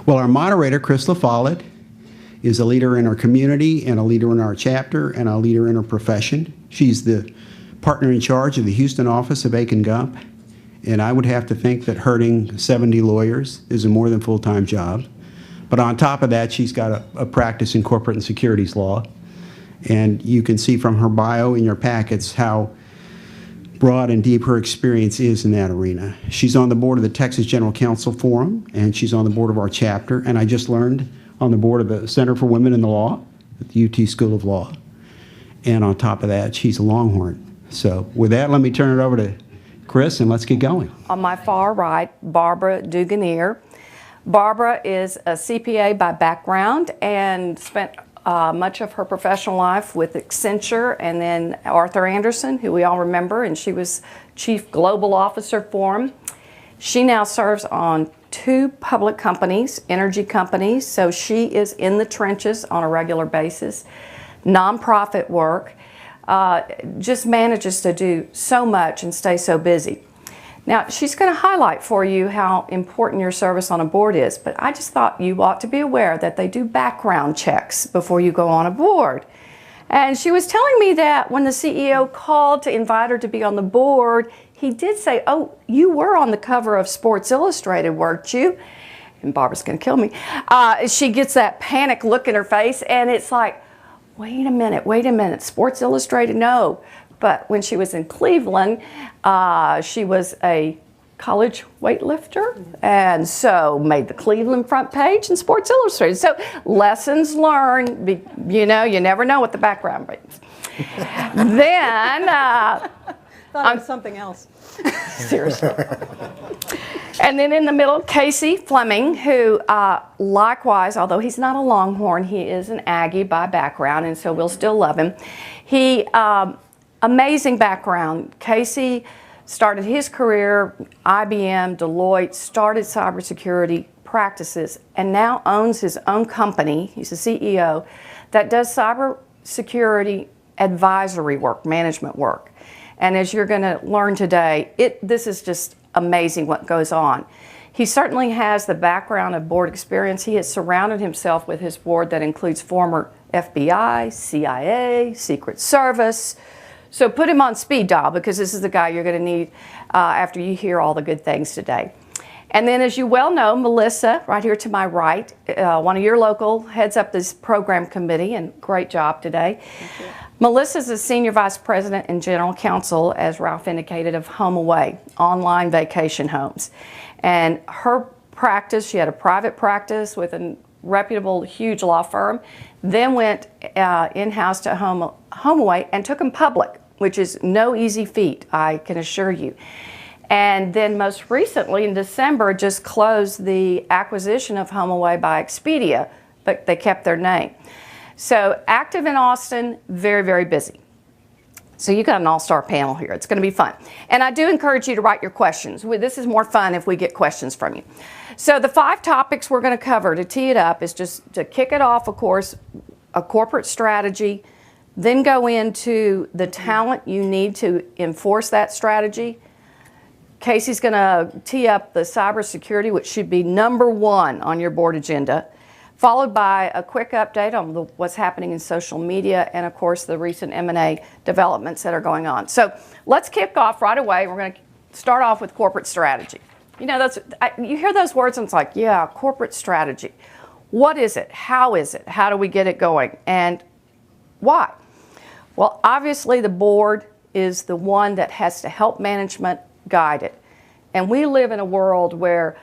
Well, our moderator, Chris LaFollette, is a leader in our community and a leader in our chapter and a leader in her profession. She's the partner in charge of the Houston office of Aiken Gump, and I would have to think that herding 70 lawyers is a more than full-time job. But on top of that, she's got a practice in corporate and securities law, and you can see from her bio in your packets how broad and deep her experience is in that arena. She's on the board of the Texas General Counsel Forum, and she's on the board of our chapter, and I just learned on the board of the Center for Women in the Law at the UT School of Law. And on top of that, she's a Longhorn. So with that, let me turn it over to Chris, and let's get going. On my far right, Barbara Duganier. Barbara is a CPA by background and spent much of her professional life with Accenture and then Arthur Andersen, who we all remember, and she was Chief Global Officer for him. She now serves on 2 public companies, energy companies, so she is in the trenches on a regular basis. Nonprofit work, just manages to do so much and stay so busy. Now, she's going to highlight for you how important your service on a board is, but I just thought you ought to be aware that they do background checks before you go on a board. And she was telling me that when the CEO called to invite her to be on the board, he did say, "Oh, you were on the cover of Sports Illustrated, weren't you?" And Barbara's going to kill me. She gets that panic look in her face, and it's like, wait a minute, Sports Illustrated, no. But when she was in Cleveland, she was a college weightlifter, and so made the Cleveland front page in Sports Illustrated. So lessons learned, you know, you never know what the background brings. Then, thought it was something else. Seriously. And then in the middle, Casey Fleming, who likewise, although he's not a Longhorn, he is an Aggie by background, and so we'll still love him. He, amazing background. Casey started his career, IBM, Deloitte, started cybersecurity practices, and now owns his own company. He's a CEO that does cybersecurity advisory work, management work. And as you're going to learn today, this is just amazing what goes on. He certainly has the background of board experience. He has surrounded himself with his board that includes former FBI, CIA, Secret Service. So put him on speed dial, because this is the guy you're going to need after you hear all the good things today. And then, as you well know, Melissa, right here to my right, one of your local, heads up this program committee, and great job today. Thank you. Melissa's a Senior Vice President and General Counsel, as Ralph indicated, of Homeaway, online vacation homes. And her practice, she had a private practice with a reputable, huge law firm, then went in-house to Homeaway and took them public, which is no easy feat, I can assure you. And then most recently, in December, just closed the acquisition of Homeaway by Expedia, but they kept their name. So active in Austin, very, very busy. So you got an all-star panel here. It's going to be fun. And I do encourage you to write your questions. This is more fun if we get questions from you. So the 5 topics we're going to cover to tee it up is just to kick it off, of course, a corporate strategy, then go into the talent you need to enforce that strategy. Casey's going to tee up the cybersecurity, which should be number 1 on your board agenda, followed by a quick update on what's happening in social media and, of course, the recent M&A developments that are going on. So let's kick off right away. We're going to start off with corporate strategy. You know, you hear those words and it's like, yeah, corporate strategy. What is it? How is it? How do we get it going? And why? Well, obviously the board is the one that has to help management guide it. And we live in a world where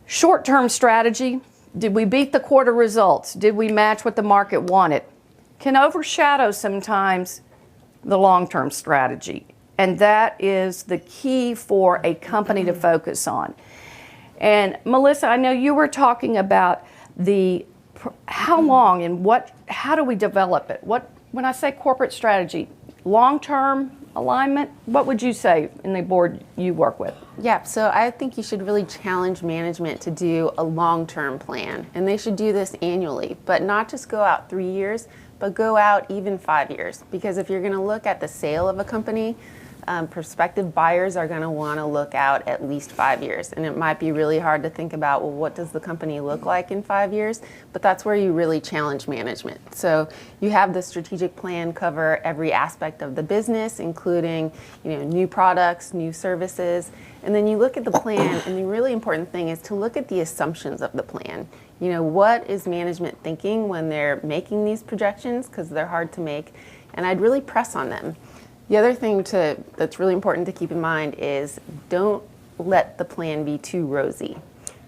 short-term strategy, did we beat the quarter results? Did we match what the market wanted? Can overshadow sometimes the long-term strategy. And that is the key for a company to focus on. And Melissa, I know you were talking about how long and how do we develop it? When I say corporate strategy, long-term alignment, what would you say in the board you work with? Yeah, so I think you should really challenge management to do a long-term plan, and they should do this annually, but not just go out 3 years, but go out even 5 years. Because if you're going to look at the sale of a company, prospective buyers are going to want to look out at least 5 years. And it might be really hard to think about, well, what does the company look like in 5 years? But that's where you really challenge management. So you have the strategic plan cover every aspect of the business, including new products, new services. And then you look at the plan, and the really important thing is to look at the assumptions of the plan. What is management thinking when they're making these projections? Because they're hard to make. And I'd really press on them. The other thing that's really important to keep in mind is don't let the plan be too rosy,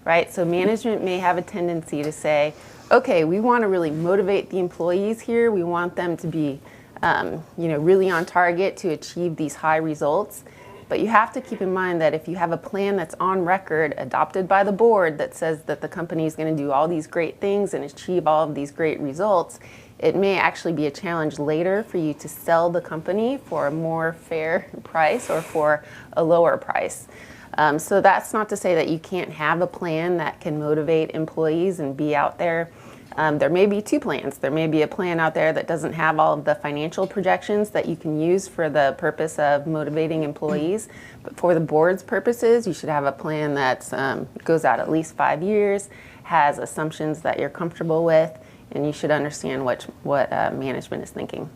right? So management may have a tendency to say, okay, we want to really motivate the employees here. We want them to be, really on target to achieve these high results. But you have to keep in mind that if you have a plan that's on record, adopted by the board, that says that the company is going to do all these great things and achieve all of these great results, it may actually be a challenge later for you to sell the company for a more fair price or for a lower price. So that's not to say that you can't have a plan that can motivate employees and be out there. There may be two plans. There may be a plan out there that doesn't have all of the financial projections that you can use for the purpose of motivating employees. But for the board's purposes, you should have a plan that goes out at least 5 years, has assumptions that you're comfortable with, and you should understand what management is thinking.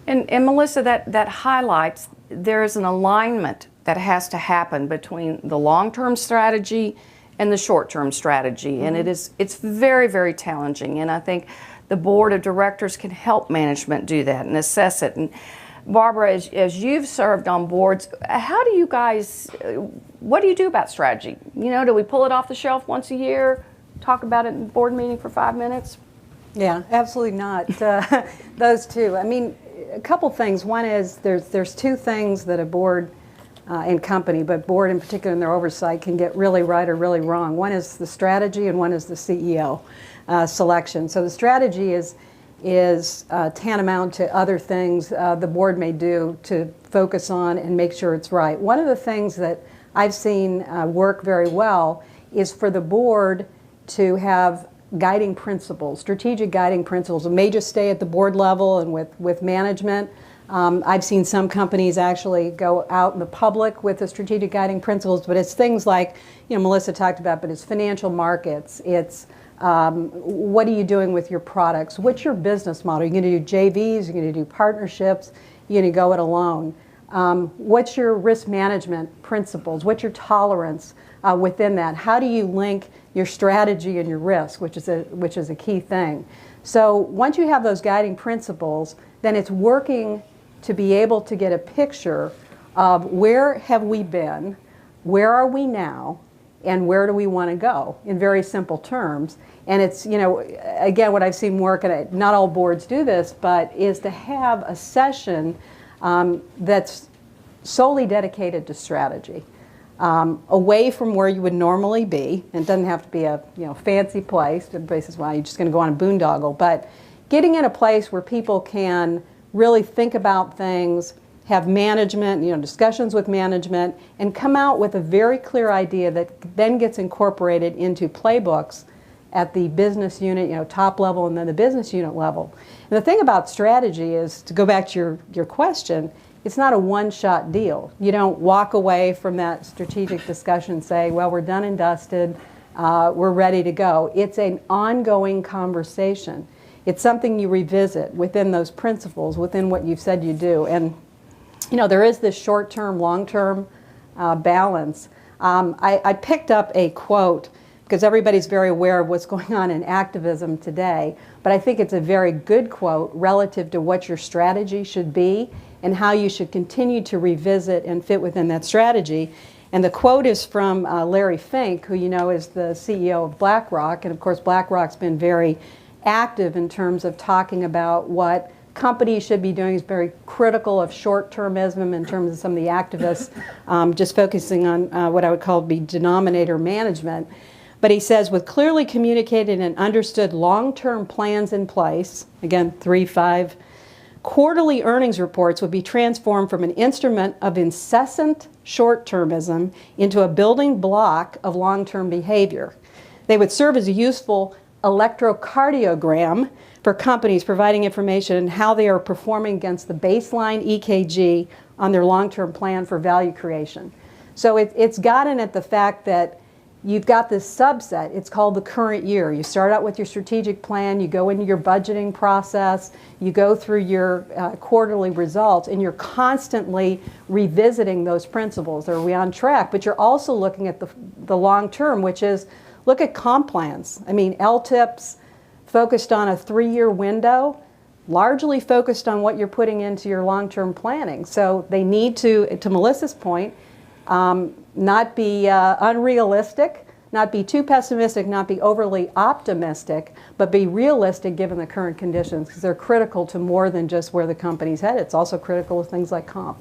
And Melissa, that highlights there's an alignment that has to happen between the long-term strategy and the short-term strategy, and it's very, very challenging. And I think the board of directors can help management do that and assess it. And Barbara, as you've served on boards, how do you guys? What do you do about strategy? Do we pull it off the shelf once a year? Talk about it in board meeting for 5 minutes? Yeah, absolutely not. Those two. I mean, a couple things. One is there's two things that a board and company, but board in particular in their oversight, can get really right or really wrong. One is the strategy and one is the CEO selection. So the strategy is tantamount to other things the board may do to focus on and make sure it's right. One of the things that I've seen work very well is for the board to have guiding principles, strategic guiding principles. It may just stay at the board level and with management. I've seen some companies actually go out in the public with the strategic guiding principles, but it's things like, Melissa talked about, but it's financial markets, it's what are you doing with your products, what's your business model, you're going to do JVs, you're going to do partnerships, you're going to go it alone. What's your risk management principles, what's your tolerance within that, how do you link your strategy and your risk, which is a key thing. So once you have those guiding principles, then it's working to be able to get a picture of where have we been, where are we now, and where do we want to go, in very simple terms. And it's, again, what I've seen work, and not all boards do this, but is to have a session that's solely dedicated to strategy. Away from where you would normally be. It doesn't have to be a fancy place. The place is why you're just going to go on a boondoggle. But getting in a place where people can really think about things, have management, discussions with management, and come out with a very clear idea that then gets incorporated into playbooks at the business unit, top level, and then the business unit level. And the thing about strategy is, to go back to your question, it's not a one-shot deal. You don't walk away from that strategic discussion and say, well, we're done and dusted, we're ready to go. It's an ongoing conversation. It's something you revisit within those principles, within what you've said you do. And, there is this short-term, long-term balance. I picked up a quote, because everybody's very aware of what's going on in activism today, but I think it's a very good quote relative to what your strategy should be and how you should continue to revisit and fit within that strategy. And the quote is from Larry Fink, who is the CEO of BlackRock. And of course, BlackRock's been very active in terms of talking about what companies should be doing. Is very critical of short-termism in terms of some of the activists just focusing on what I would call be denominator management. But he says, with clearly communicated and understood long-term plans in place, again, 3, 5, quarterly earnings reports would be transformed from an instrument of incessant short-termism into a building block of long-term behavior. They would serve as a useful electrocardiogram for companies, providing information on how they are performing against the baseline EKG on their long-term plan for value creation. So it's gotten at the fact that you've got this subset. It's called the current year. You start out with your strategic plan, you go into your budgeting process, you go through your quarterly results, and you're constantly revisiting those principles. Are we on track? But you're also looking at the long term, which is look at comp plans. I mean, LTIPs focused on a 3-year window, largely focused on what you're putting into your long-term planning. So they need to Melissa's point, not be unrealistic, not be too pessimistic, not be overly optimistic, but be realistic given the current conditions, because they're critical to more than just where the company's headed. It's also critical to things like comp.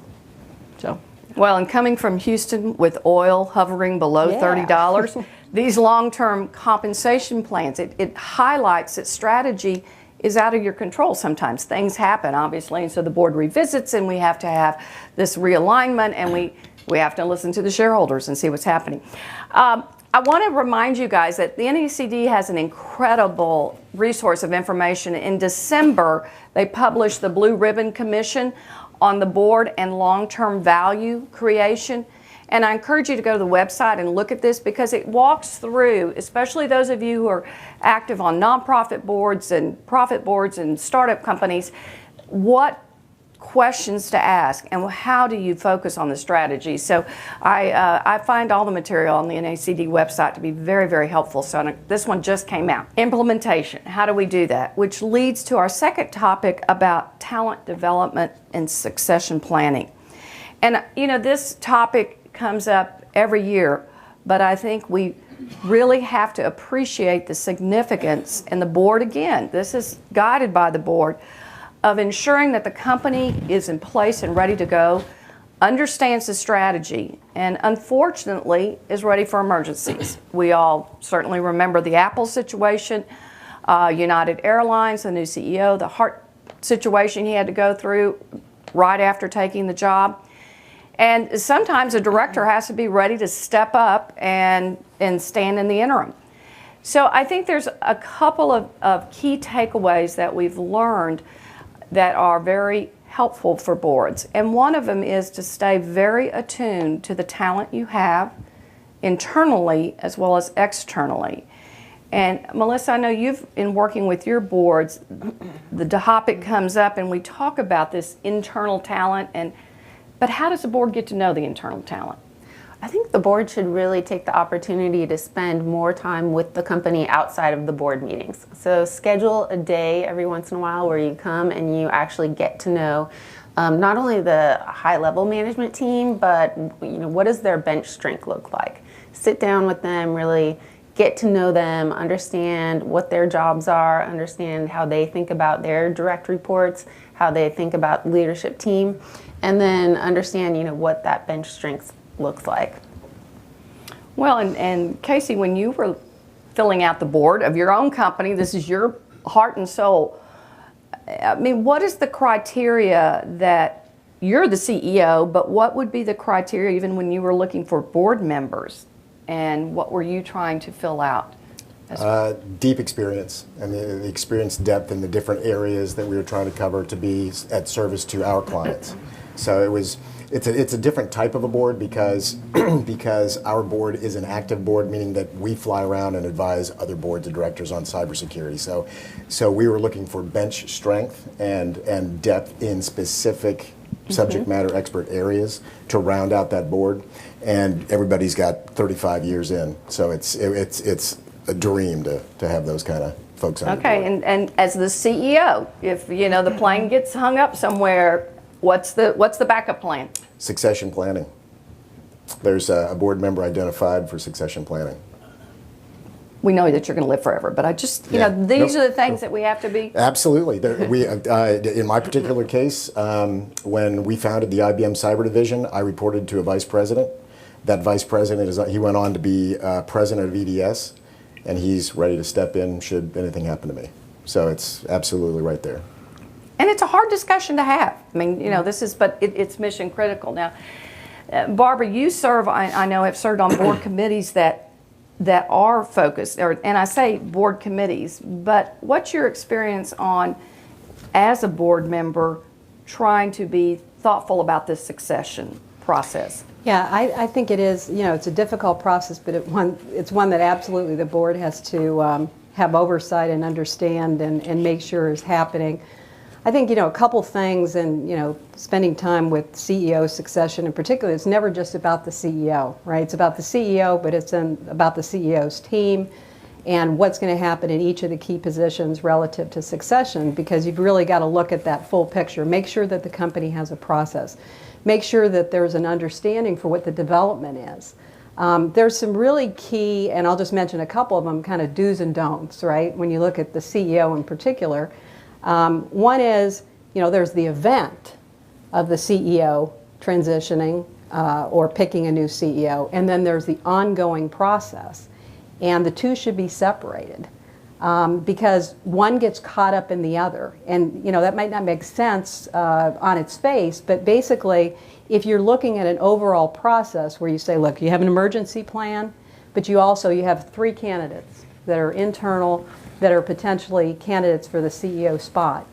So. Well, and coming from Houston with oil hovering below $30, these long-term compensation plans, it highlights that strategy is out of your control sometimes. Things happen, obviously, and so the board revisits, and we have to have this realignment, and we have to listen to the shareholders and see what's happening. I want to remind you guys that the NACD has an incredible resource of information. In December, they published the Blue Ribbon Commission on the board and long-term value creation. And I encourage you to go to the website and look at this, because it walks through, especially those of you who are active on nonprofit boards and profit boards and startup companies, what questions to ask and how do you focus on the strategy. So I find all the material on the NACD website to be very, very helpful. So this one just came out. Implementation, how do we do that? Which leads to our second topic about talent development and succession planning. And you know, this topic comes up every year, but I think we really have to appreciate the significance, and the board, again, this is guided by the board, of ensuring that the company is in place and ready to go, understands the strategy, and unfortunately is ready for emergencies. We all certainly remember the Apple situation, United Airlines, the new CEO, the heart situation he had to go through right after taking the job. And sometimes a director has to be ready to step up and stand in the interim. So I think there's a couple of key takeaways that we've learned that are very helpful for boards. And one of them is to stay very attuned to the talent you have internally as well as externally. And Melissa, I know you've been working with your boards, the topic comes up and we talk about this internal talent, but how does the board get to know the internal talent? I think the board should really take the opportunity to spend more time with the company outside of the board meetings. So schedule a day every once in a while where you come and you actually get to know not only the high-level management team, but what does their bench strength look like? Sit down with them, really get to know them, understand what their jobs are, understand how they think about their direct reports, how they think about leadership team, and then understand what that bench strength looks like. Well, and Casey, when you were filling out the board of your own company, this is your heart and soul. I mean, what is the criteria that you're the CEO, but what would be the criteria even when you were looking for board members? And what were you trying to fill out? Deep experience, and the experience depth in the different areas that we were trying to cover to be at service to our clients. So it's a different type of a board because our board is an active board, meaning that we fly around and advise other boards of directors on cybersecurity. So we were looking for bench strength and depth in specific subject matter expert areas to round out that board, and everybody's got 35 years in. So it's a dream to have those kind of folks on the board. And as the CEO, if the plane gets hung up somewhere, what's the backup plan? Succession planning. There's a board member identified for succession planning. We know that you're going to live forever, but I just, these are the things that we have to be. Absolutely. In my particular case, when we founded the IBM Cyber Division, I reported to a vice president. That vice president, he went on to be president of EDS, and he's ready to step in should anything happen to me. So it's absolutely right there. And it's a hard discussion to have. I mean, it's mission critical. Now, Barbara, you serve, I know, have served on board committees that that are focused, and I say board committees, but what's your experience on, as a board member, trying to be thoughtful about this succession process? Yeah, I think it is, it's a difficult process, but it's one that absolutely the board has to have oversight and understand and make sure is happening. I think, a couple things, and, spending time with CEO succession in particular, it's never just about the CEO, right? It's about the CEO, but it's about the CEO's team and what's going to happen in each of the key positions relative to succession, because you've really got to look at that full picture. Make sure that the company has a process. Make sure that there's an understanding for what the development is. There's some really key, and I'll just mention a couple of them, kind of do's and don'ts, right? When you look at the CEO in particular. One is, there's the event of the CEO transitioning or picking a new CEO, and then there's the ongoing process. And the two should be separated because one gets caught up in the other. And, that might not make sense on its face, but basically, if you're looking at an overall process where you say, look, you have an emergency plan, but you have 3 candidates that are internal, that are potentially candidates for the CEO spot.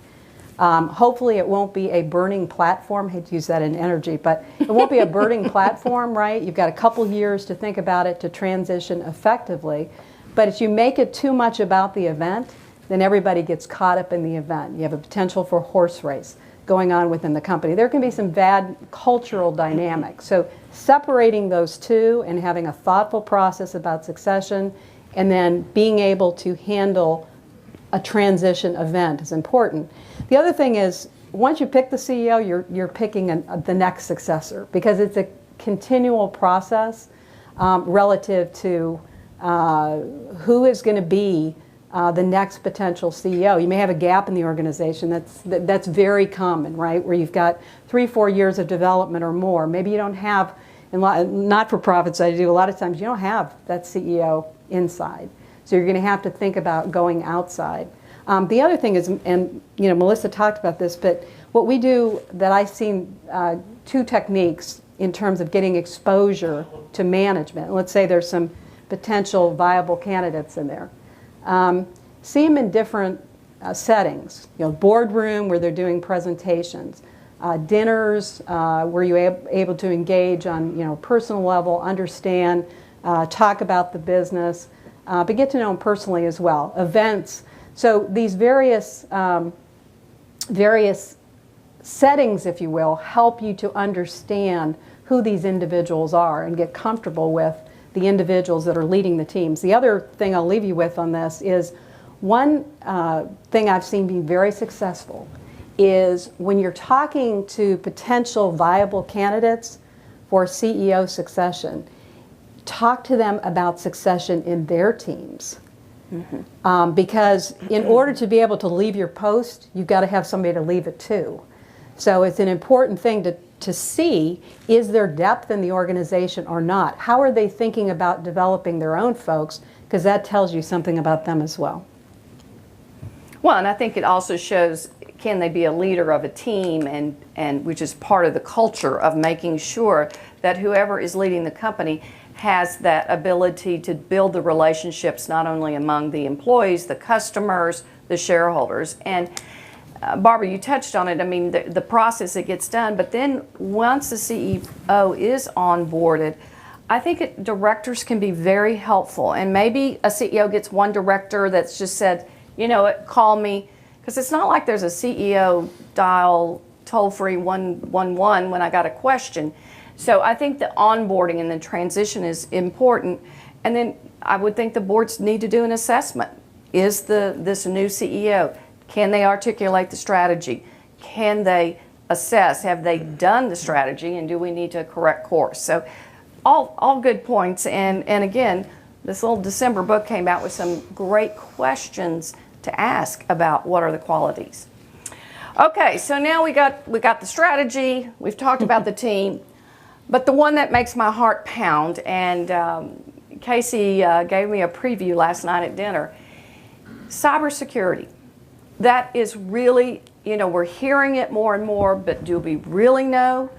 Hopefully it won't be a burning platform. I hate to use that in energy, but it won't be a burning platform, right? You've got a couple years to think about it to transition effectively. But if you make it too much about the event, then everybody gets caught up in the event. You have a potential for horse race going on within the company. There can be some bad cultural dynamics. So separating those two and having a thoughtful process about succession and then being able to handle a transition event is important. The other thing is, once you pick the CEO, you're picking the next successor, because it's a continual process relative to who is going to be the next potential CEO. You may have a gap in the organization. That's very common, right? Where you've got 3-4 years of development or more. Maybe you don't have, in not-for-profits I do, a lot of times you don't have that CEO inside. So you're going to have to think about going outside. The other thing is, and Melissa talked about this, but what we do that I've seen 2 techniques in terms of getting exposure to management. Let's say there's some potential viable candidates in there. See them in different settings. Boardroom where they're doing presentations, dinners where you're able to engage on personal level, understand, talk about the business, but get to know them personally as well. Events. So these various settings, if you will, help you to understand who these individuals are and get comfortable with the individuals that are leading the teams. The other thing I'll leave you with on this is one thing I've seen be very successful is when you're talking to potential viable candidates for CEO succession, talk to them about succession in their teams. Mm-hmm. Because in order to be able to leave your post, you've got to have somebody to leave it to. So it's an important thing to see, is there depth in the organization or not? How are they thinking about developing their own folks? Because that tells you something about them as well. Well, and I think it also shows, can they be a leader of a team, and which is part of the culture of making sure that whoever is leading the company has that ability to build the relationships not only among the employees, the customers, the shareholders. And Barbara, you touched on it. I mean, the process that gets done, but then once the CEO is onboarded, I think directors can be very helpful. And maybe a CEO gets one director that's just said, call me, because it's not like there's a CEO dial toll-free 111 when I got a question. So I think the onboarding and the transition is important. And then I would think the boards need to do an assessment. Is this new CEO, can they articulate the strategy? Can they assess, have they done the strategy, and do we need to correct course? So all good points. And again, this little December book came out with some great questions to ask about what are the qualities. Okay, so now we got the strategy, we've talked about the team. But the one that makes my heart pound, and Casey gave me a preview last night at dinner, cybersecurity. That is really, we're hearing it more and more, but do we really know?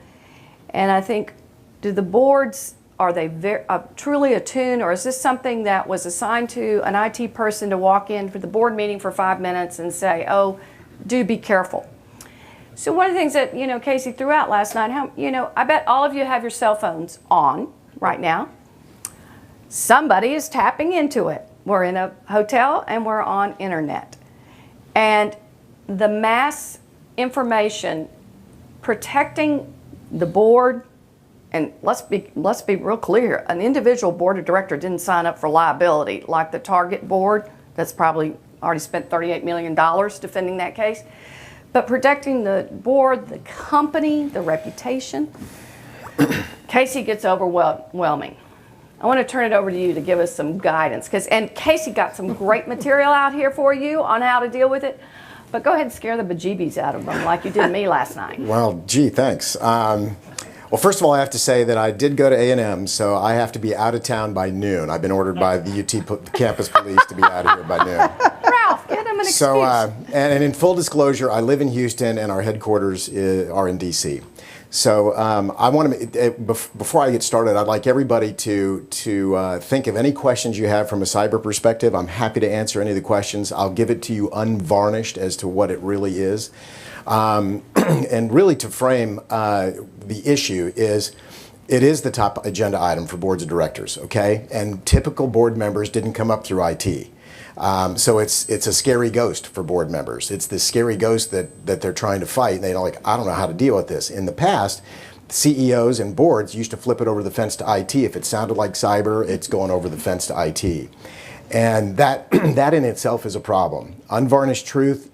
And I think, do the boards are they truly attuned, or is this something that was assigned to an IT person to walk in for the board meeting for 5 minutes and say, oh, do be careful? So one of the things that, Casey threw out last night, I bet all of you have your cell phones on right now. Somebody is tapping into it. We're in a hotel and we're on internet. And the mass information protecting the board, and let's be real clear, an individual board of director didn't sign up for liability like the Target board that's probably already spent $38 million defending that case. But protecting the board, the company, the reputation, Casey gets overwhelming. I want to turn it over to you to give us some guidance, and Casey got some great material out here for you on how to deal with it. But go ahead and scare the bejeebies out of them like you did me last night. Well, gee, thanks. Well, first of all, I have to say that I did go to A&M, so I have to be out of town by noon. I've been ordered by the UT campus police to be out of here by noon. Ralph, give them an excuse. So, and in full disclosure, I live in Houston and our headquarters are in D.C. So I want to, before I get started, I'd like everybody to think of any questions you have from a cyber perspective. I'm happy to answer any of the questions. I'll give it to you unvarnished as to what it really is. And really to frame the issue is, it is the top agenda item for boards of directors, okay? And typical board members didn't come up through IT. So it's a scary ghost for board members. It's this scary ghost that they're trying to fight, and they're like, I don't know how to deal with this. In the past, CEOs and boards used to flip it over the fence to IT. If it sounded like cyber, it's going over the fence to IT. And that in itself is a problem. Unvarnished truth,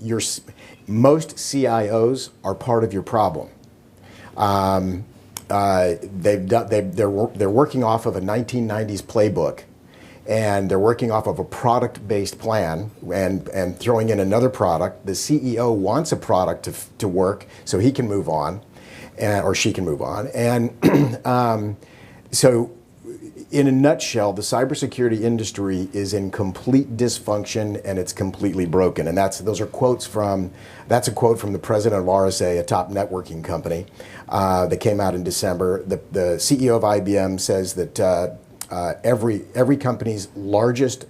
most CIOs are part of your problem. They're working off of a 1990s playbook, and they're working off of a product-based plan and throwing in another product. The CEO wants a product to work so he can move on, or she can move on. And so in a nutshell, the cybersecurity industry is in complete dysfunction and it's completely broken. And that's a quote from the president of RSA, a top networking company, that came out in December. The CEO of IBM says that every company's largest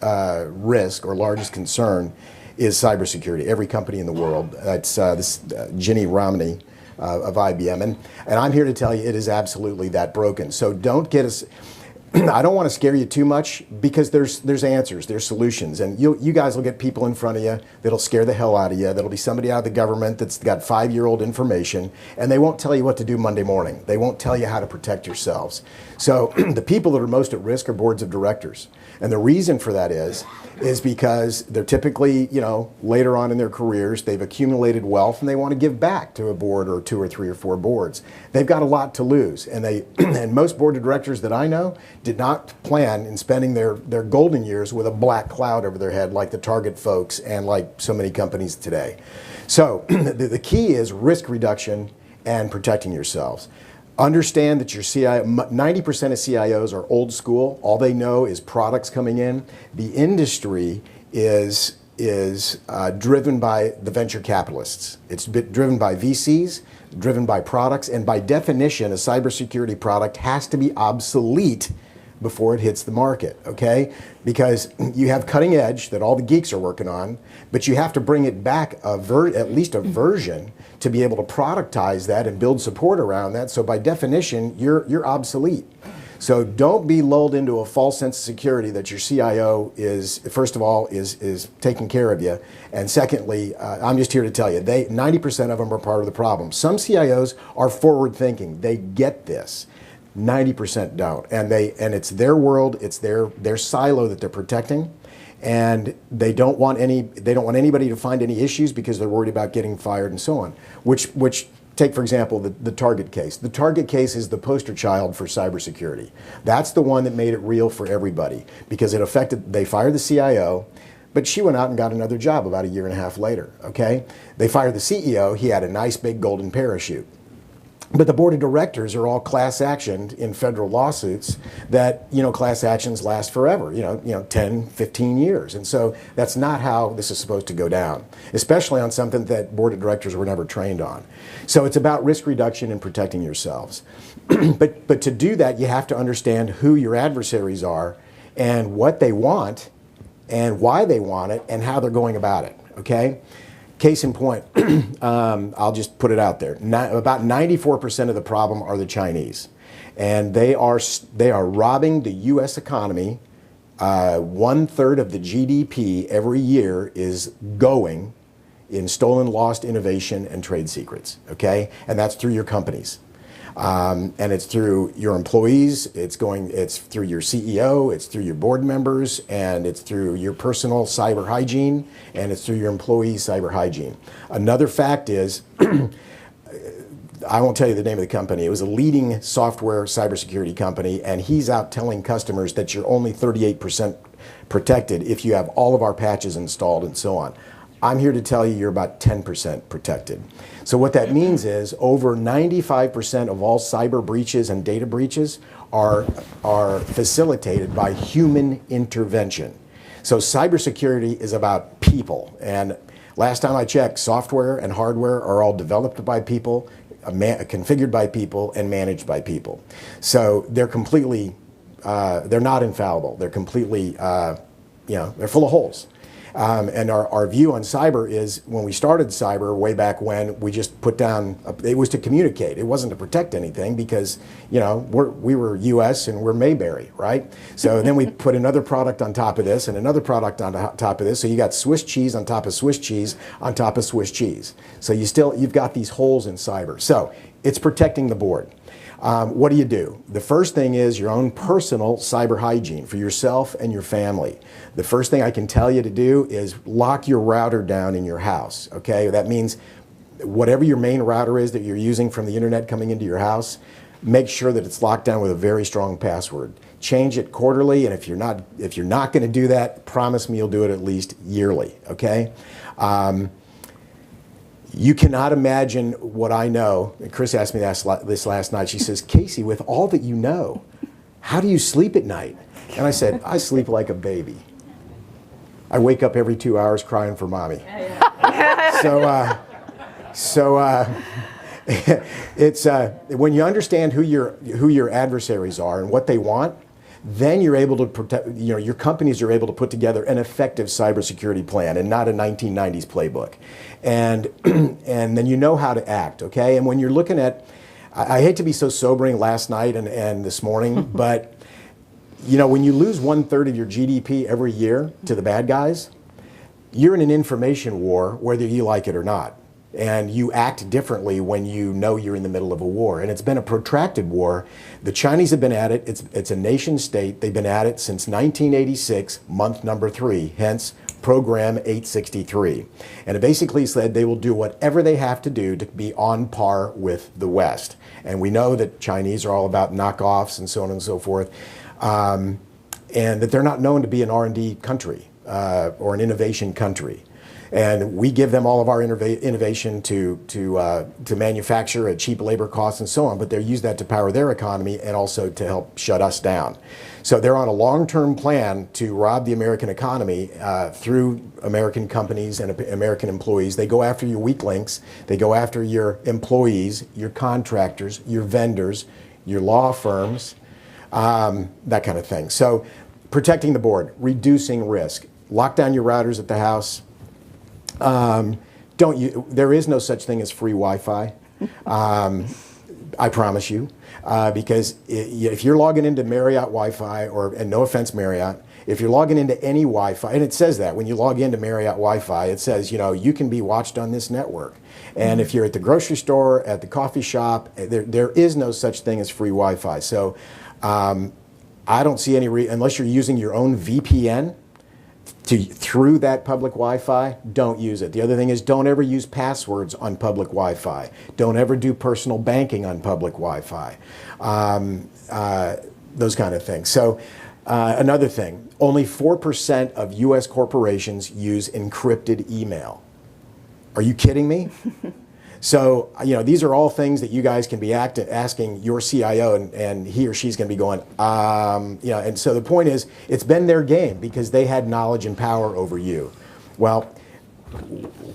risk or largest concern is cybersecurity. Every company in the world. That's this Ginny Romney of IBM, and I'm here to tell you it is absolutely that broken. So don't get us. I don't want to scare you too much, because there's answers, there's solutions, and you guys will get people in front of you that'll scare the hell out of you. That'll be somebody out of the government that's got 5-year-old information, and they won't tell you what to do Monday morning. They won't tell you how to protect yourselves. So the people that are most at risk are boards of directors, and the reason for that is because they're typically, later on in their careers, they've accumulated wealth and they want to give back to a board or 2 or 3 or 4 boards. They've got a lot to lose, and and most board of directors that I know did not plan in spending their golden years with a black cloud over their head like the Target folks and like so many companies today. So the key is risk reduction and protecting yourselves. Understand that your CIO, 90% of CIOs are old school. All they know is products coming in. The industry is driven by the venture capitalists. It's driven by VCs, driven by products, and by definition, a cybersecurity product has to be obsolete before it hits the market, okay? Because you have cutting edge that all the geeks are working on, but you have to bring it back at least a version to be able to productize that and build support around that. So by definition, you're obsolete. So don't be lulled into a false sense of security that your CIO is, first of all, is taking care of you. And secondly, I'm just here to tell you, 90% of them are part of the problem. Some CIOs are forward thinking. They get this. 90% don't. And it's their world, it's their silo that they're protecting. And they don't want anybody to find any issues because they're worried about getting fired and so on. Which take, for example, the Target case. The Target case is the poster child for cybersecurity. That's the one that made it real for everybody, because they fired the CIO, but she went out and got another job about 1.5 years later, okay? They fired the CEO, he had a nice big golden parachute. But the board of directors are all class actioned in federal lawsuits that, class actions last forever, 10, 15 years. And so that's not how this is supposed to go down, especially on something that board of directors were never trained on. So it's about risk reduction and protecting yourselves. But to do that, you have to understand who your adversaries are and what they want and why they want it and how they're going about it, okay? Case in point, I'll just put it out there. About 94% of the problem are the Chinese, and they are robbing the U.S. economy. 1/3 of the GDP every year is going in stolen, lost innovation and trade secrets. Okay, and that's through your companies. And it's through your employees, it's through your CEO, it's through your board members, and it's through your personal cyber hygiene, and it's through your employees' cyber hygiene. Another fact is, I won't tell you the name of the company, it was a leading software cybersecurity company, and he's out telling customers that you're only 38% protected if you have all of our patches installed and so on. I'm here to tell you you're about 10% protected. So what that means is over 95% of all cyber breaches and data breaches are facilitated by human intervention. So cybersecurity is about people. And last time I checked, software and hardware are all developed by people, configured by people, and managed by people. So they're completely, they're not infallible. They're completely, they're full of holes. And our view on cyber is when we started cyber way back when, we just put down, it was to communicate. It wasn't to protect anything because, we were US and we're Mayberry, right? So then we put another product on top of this and another product on top of this. So you got Swiss cheese on top of Swiss cheese on top of Swiss cheese. So you've got these holes in cyber. So it's protecting the board. What do? The first thing is your own personal cyber hygiene for yourself and your family. The first thing I can tell you to do is lock your router down in your house, okay? That means whatever your main router is that you're using from the internet coming into your house, make sure that it's locked down with a very strong password. Change it quarterly, and if you're not going to do that, promise me you'll do it at least yearly, okay? You cannot imagine what I know. And Chris asked me this last night. She says, Casey, with all that you know, how do you sleep at night? And I said, I sleep like a baby. I wake up every 2 hours crying for mommy. It's when you understand who your adversaries are and what they want, then you're able to protect, your companies are able to put together an effective cybersecurity plan and not a 1990s playbook. And then you know how to act, okay? And when you're looking at, I hate to be so sobering last night and this morning, but when you lose 1/3 of your GDP every year to the bad guys, you're in an information war, whether you like it or not. And you act differently when you know you're in the middle of a war. And it's been a protracted war. The Chinese have been at it. It's a nation state. They've been at it since 1986, month number 3, hence Program 863. And it basically said they will do whatever they have to do to be on par with the West. And we know that Chinese are all about knockoffs and so on and so forth. And that they're not known to be an R&D country or an innovation country. And we give them all of our innovation to manufacture at cheap labor costs and so on, but they use that to power their economy and also to help shut us down. So they're on a long-term plan to rob the American economy through American companies and American employees. They go after your weak links. They go after your employees, your contractors, your vendors, your law firms, that kind of thing. So protecting the board, reducing risk, lock down your routers at the house. There is no such thing as free Wi-Fi. I promise you, because if you're logging into Marriott Wi-Fi, and no offense Marriott, if you're logging into any Wi-Fi, and it says that when you log into Marriott Wi-Fi, it says, you can be watched on this network. And if you're at the grocery store, at the coffee shop, there is no such thing as free Wi-Fi. So I don't see any unless you're using your own VPN through that public Wi-Fi, don't use it. The other thing is don't ever use passwords on public Wi-Fi. Don't ever do personal banking on public Wi-Fi. Those kind of things. So another thing, only 4% of US corporations use encrypted email. Are you kidding me? So, these are all things that you guys can be asking your CIO, and he or she's going to be going, and so the point is, it's been their game because they had knowledge and power over you. Well,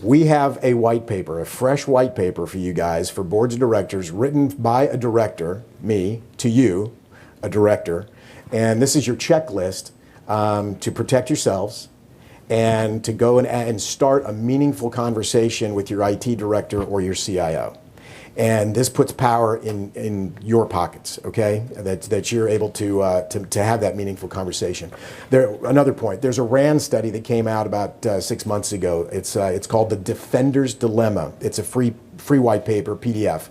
we have a white paper, a fresh white paper for you guys, for boards of directors, written by a director, me, to you, a director, and this is your checklist to protect yourselves and to go and start a meaningful conversation with your IT director or your CIO. And this puts power in your pockets, okay? That you're able to have that meaningful conversation. Another point, there's a RAND study that came out about 6 months ago. It's called The Defender's Dilemma. It's a free white paper, PDF,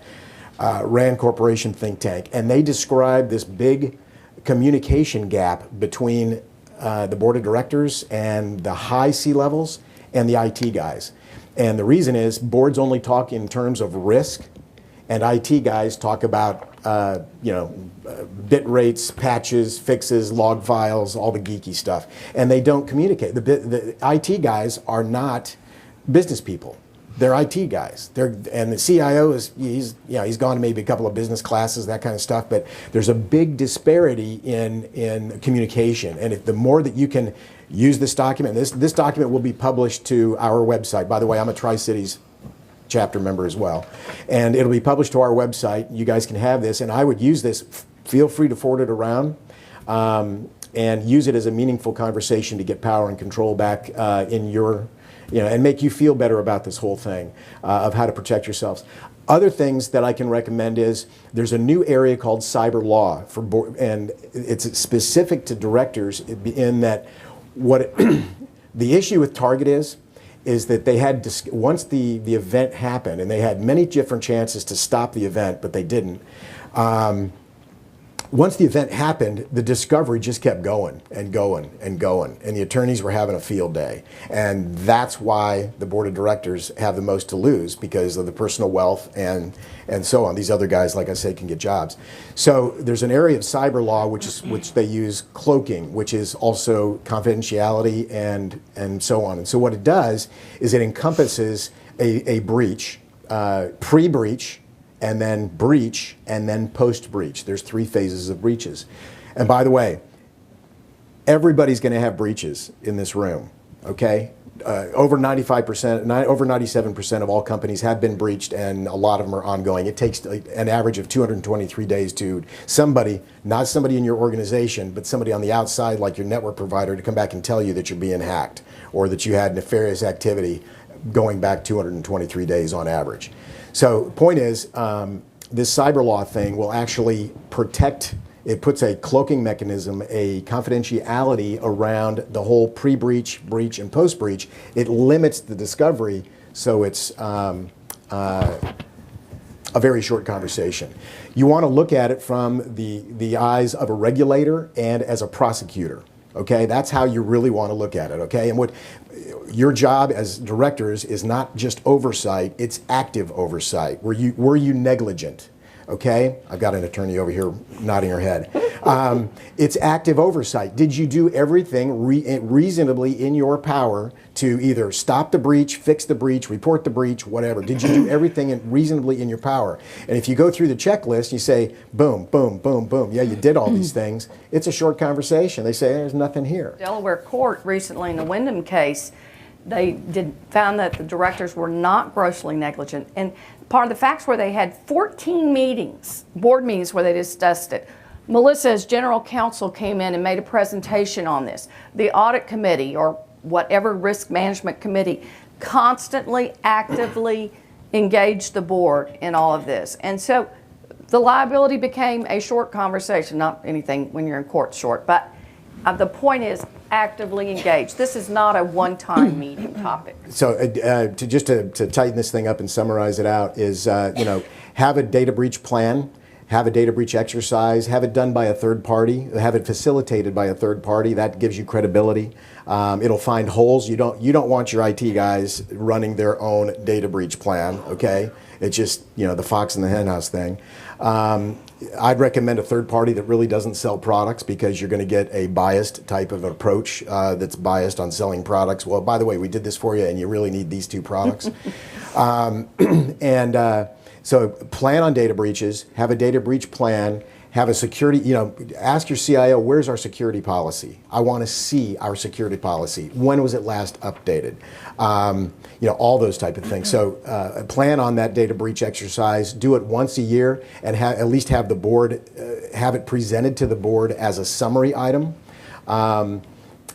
RAND Corporation think tank. And they describe this big communication gap between the board of directors and the high C-levels and the IT guys. And the reason is boards only talk in terms of risk, and IT guys talk about bit rates, patches, fixes, log files, all the geeky stuff, and they don't communicate. The IT guys are not business people. They're IT guys. And the CIO he's gone to maybe a couple of business classes, that kind of stuff. But there's a big disparity in communication. And the more that you can use this document, this document will be published to our website. By the way, I'm a TriCities Chapter member as well, and it'll be published to our website. You guys can have this, and I would use this. Feel free to forward it around. And use it as a meaningful conversation to get power and control back in your, and make you feel better about this whole thing of how to protect yourselves. Other things that I can recommend is there's a new area called cyber law for board, and it's specific to directors in that the issue with Target is that they had, once the event happened, and they had many different chances to stop the event, but they didn't. Once the event happened, the discovery just kept going and going and going, and the attorneys were having a field day. And that's why the board of directors have the most to lose, because of the personal wealth and so on. These other guys, like I say, can get jobs. So there's an area of cyber law which they use cloaking, which is also confidentiality and so on. And so what it does is it encompasses a breach, pre-breach, and then breach, and then post-breach. There's 3 phases of breaches. And by the way, everybody's going to have breaches in this room, okay? Over 95%, over 97% of all companies have been breached, and a lot of them are ongoing. It takes an average of 223 days to somebody, not somebody in your organization, but somebody on the outside, like your network provider, to come back and tell you that you're being hacked or that you had nefarious activity going back 223 days on average. So the point is, this cyber law thing will actually protect, it puts a cloaking mechanism, a confidentiality around the whole pre-breach, breach, and post-breach. It limits the discovery, so it's a very short conversation. You want to look at it from the eyes of a regulator and as a prosecutor. Okay, that's how you really want to look at it. Okay, and what your job as directors is not just oversight; it's active oversight. Were you negligent? Okay, I've got an attorney over here nodding her head. It's active oversight. Did you do everything reasonably in your power to either stop the breach, fix the breach, report the breach, whatever? Did you do everything reasonably in your power? And if you go through the checklist, you say, boom, boom, boom, boom. Yeah, you did all these things. It's a short conversation. They say, there's nothing here. Delaware Court recently in the Wyndham case, they found that the directors were not grossly negligent. And part of the facts were they had 14 meetings, board meetings, where they discussed it. Melissa, as general counsel, came in and made a presentation on this. The audit committee, or whatever risk management committee, constantly, actively engaged the board in all of this. And so the liability became a short conversation, not anything when you're in court short, but the point is actively engaged. This is not a one-time meeting topic. So to tighten this thing up and summarize it out is, have a data breach plan, have a data breach exercise, have it done by a third party, have it facilitated by a third party. That gives you credibility. It'll find holes. You don't want your IT guys running their own data breach plan, okay? It's just, the fox in the henhouse thing. I'd recommend a third party that really doesn't sell products, because you're going to get a biased type of approach that's biased on selling products. Well, by the way, we did this for you, and you really need these two products. So plan on data breaches, have a data breach plan, have a security, ask your CIO, where's our security policy? I want to see our security policy. When was it last updated? All those type of things. So plan on that data breach exercise, do it once a year, and at least have the board, have it presented to the board as a summary item.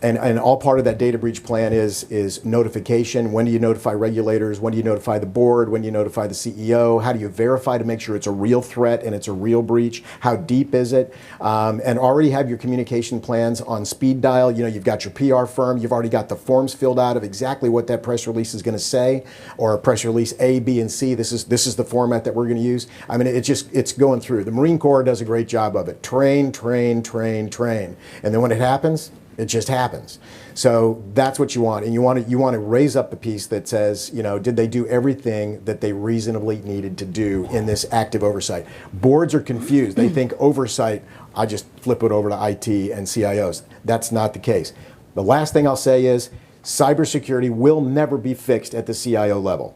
And all part of that data breach plan is notification. When do you notify regulators? When do you notify the board? When do you notify the CEO? How do you verify to make sure it's a real threat and it's a real breach? How deep is it? And already have your communication plans on speed dial. You've got your PR firm. You've already got the forms filled out of exactly what that press release is going to say, or press release A, B, and C. This is the format that we're going to use. I mean, it's going through. The Marine Corps does a great job of it. Train, train, train, train. And then when it happens, it just happens. So that's what you want. And you want to raise up the piece that says, did they do everything that they reasonably needed to do in this active oversight? Boards are confused. They think oversight, I just flip it over to IT and CIOs. That's not the case. The last thing I'll say is cybersecurity will never be fixed at the CIO level.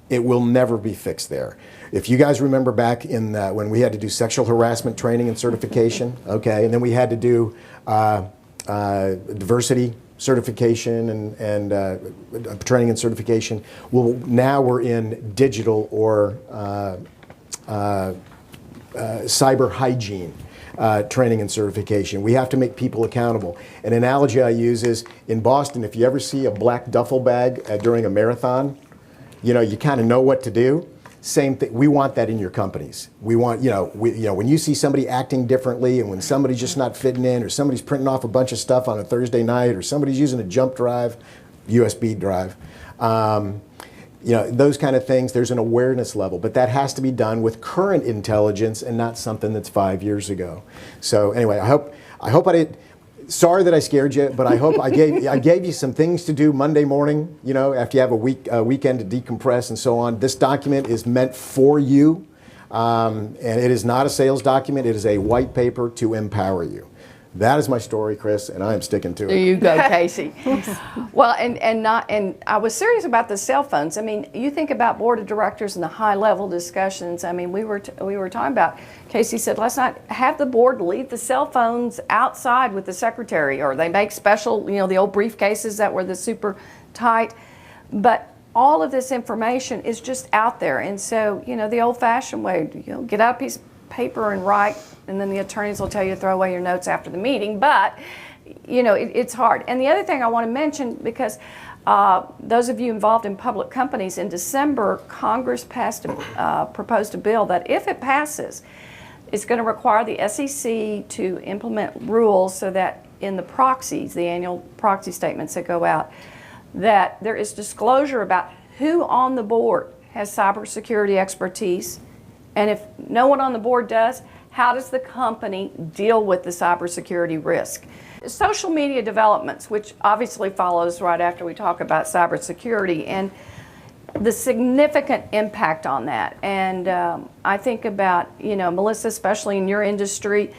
It will never be fixed there. If you guys remember back in when we had to do sexual harassment training and certification, okay, and then we had to do diversity certification and training and certification. Well, now we're in digital or cyber hygiene training and certification. We have to make people accountable. An analogy I use is, in Boston, if you ever see a black duffel bag during a marathon, you kind of know what to do. Same thing. We want that in your companies. We want, when you see somebody acting differently, and when somebody's just not fitting in, or somebody's printing off a bunch of stuff on a Thursday night, or somebody's using a jump drive, USB drive, those kind of things, there's an awareness level. But that has to be done with current intelligence and not something that's 5 years ago. So anyway, I hope I didn't. Sorry that I scared you, but I hope I gave you some things to do Monday morning, after you have a weekend to decompress and so on. This document is meant for you, and it is not a sales document. It is a white paper to empower you. That is my story, Chris, and I am sticking to it. There you go, Casey. Well, and I was serious about the cell phones. I mean, you think about board of directors and the high-level discussions. I mean, we were talking about. Casey said last night, have the board leave the cell phones outside with the secretary, or they make special, the old briefcases that were the super tight. But all of this information is just out there, and so the old-fashioned way, get out a piece of paper and write, and then the attorneys will tell you to throw away your notes after the meeting, but it's hard. And the other thing I want to mention, because those of you involved in public companies, in December, Congress proposed a bill that, if it passes, it's going to require the SEC to implement rules so that in the proxies, the annual proxy statements that go out, that there is disclosure about who on the board has cybersecurity expertise. And if no one on the board does, how does the company deal with the cybersecurity risk? Social media developments, which obviously follows right after we talk about cybersecurity, and the significant impact on that. And I think about, Melissa, especially in your industry,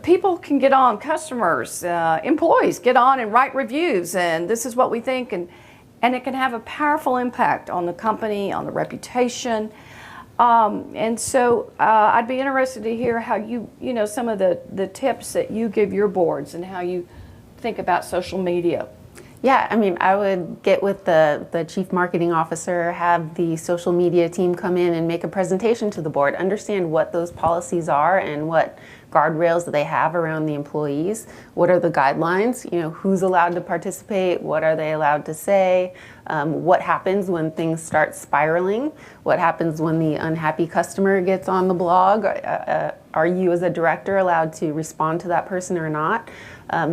people can get on, customers, employees get on and write reviews, and this is what we think, and it can have a powerful impact on the company, on the reputation. And so I'd be interested to hear how some of the tips that you give your boards and how you think about social media. Yeah, I mean, I would get with the chief marketing officer, have the social media team come in and make a presentation to the board, understand what those policies are and what guardrails that they have around the employees. What are the guidelines? Who's allowed to participate? What are they allowed to say? What happens when things start spiraling? What happens when the unhappy customer gets on the blog? Are you as a director allowed to respond to that person or not?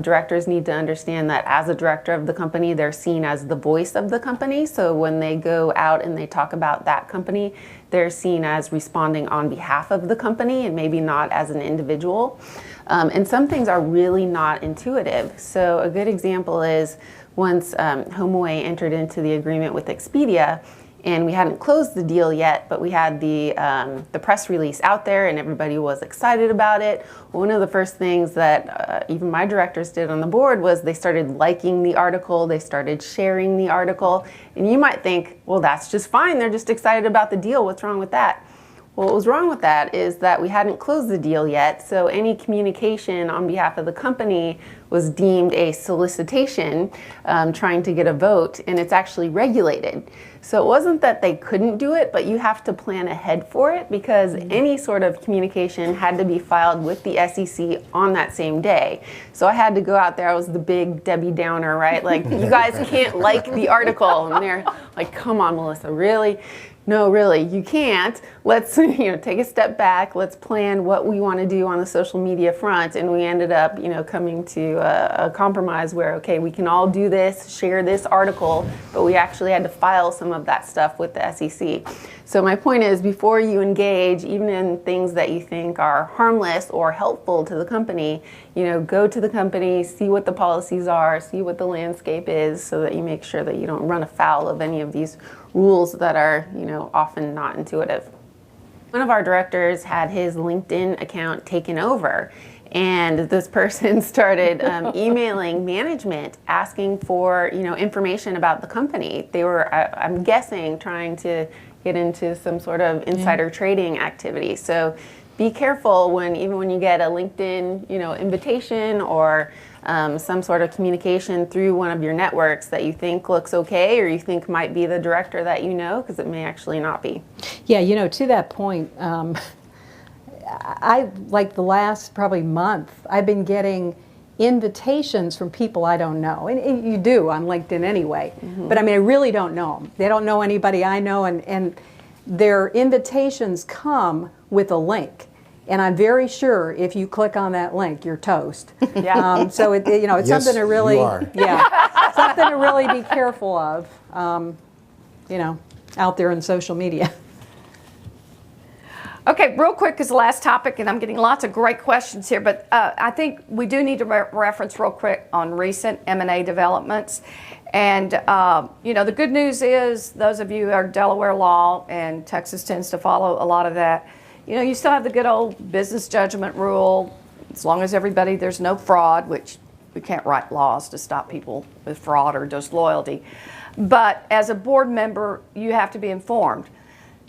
Directors need to understand that as a director of the company, they're seen as the voice of the company. So when they go out and they talk about that company, they're seen as responding on behalf of the company and maybe not as an individual. And some things are really not intuitive. So a good example is once Homeaway entered into the agreement with Expedia, and we hadn't closed the deal yet, but we had the press release out there and everybody was excited about it. One of the first things that even my directors did on the board was they started liking the article, they started sharing the article, and you might think, well, that's just fine, they're just excited about the deal, what's wrong with that? Well, what was wrong with that is that we hadn't closed the deal yet, so any communication on behalf of the company was deemed a solicitation, trying to get a vote, and it's actually regulated. So it wasn't that they couldn't do it, but you have to plan ahead for it, because any sort of communication had to be filed with the SEC on that same day. So I had to go out there, I was the big Debbie Downer, right? Like, you guys can't like the article, and they're like, come on, Melissa, really? No, really, you can't. Let's take a step back. Let's plan what we want to do on the social media front. And we ended up coming to a compromise where, okay, we can all do this, share this article, but we actually had to file some of that stuff with the SEC. So my point is, before you engage, even in things that you think are harmless or helpful to the company, go to the company, see what the policies are, see what the landscape is, so that you make sure that you don't run afoul of any of these rules that are, often not intuitive. One of our directors had his LinkedIn account taken over, and this person started emailing management asking for, information about the company. They were, I'm guessing, trying to get into some sort of insider trading activity. So be careful even when you get a LinkedIn, invitation or some sort of communication through one of your networks that you think looks okay, or you think might be the director that because it may actually not be. Yeah, to that point, I like the last probably month, I've been getting invitations from people I don't know, and you do on LinkedIn anyway. But I really don't know them. They don't know anybody I know, and their invitations come with a link. And I'm very sure if you click on that link, you're toast. Yeah. So it's Yes, something to really, you are. something to really be careful of, out there in social media. Okay, real quick is the last topic, and I'm getting lots of great questions here, but I think we do need to reference real quick on recent M&A developments. And, the good news is, those of you who are Delaware law, and Texas tends to follow a lot of that, you still have the good old business judgment rule, as long as there's no fraud, which we can't write laws to stop people with fraud or disloyalty. But as a board member, you have to be informed.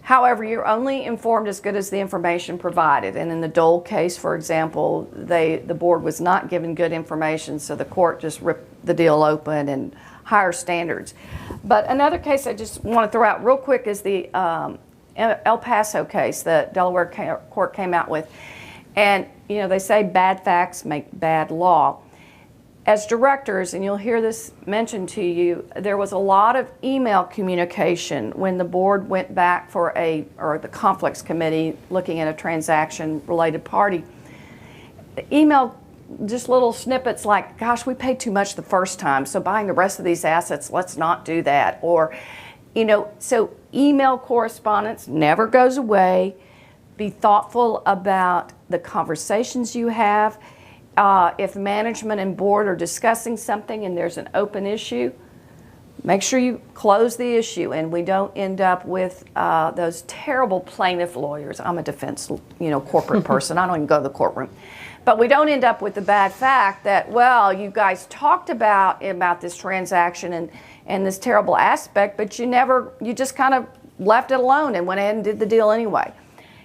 However, you're only informed as good as the information provided. And in the Dole case, for example, the board was not given good information, so the court just ripped the deal open and higher standards. But another case I just want to throw out real quick is the El Paso case that Delaware Court came out with. And, they say bad facts make bad law. As directors, and you'll hear this mentioned to you, there was a lot of email communication when the board went back or the conflicts committee looking at a transaction-related party. The email, just little snippets like, gosh, we paid too much the first time, so buying the rest of these assets, let's not do that. Or, so email correspondence never goes away. Be thoughtful about the conversations you have. If management and board are discussing something and there's an open issue, make sure you close the issue and we don't end up with those terrible plaintiff lawyers. I'm a defense, corporate person. I don't even go to the courtroom. But we don't end up with the bad fact that, well, you guys talked about this transaction and this terrible aspect, but you just kind of left it alone and went ahead and did the deal anyway.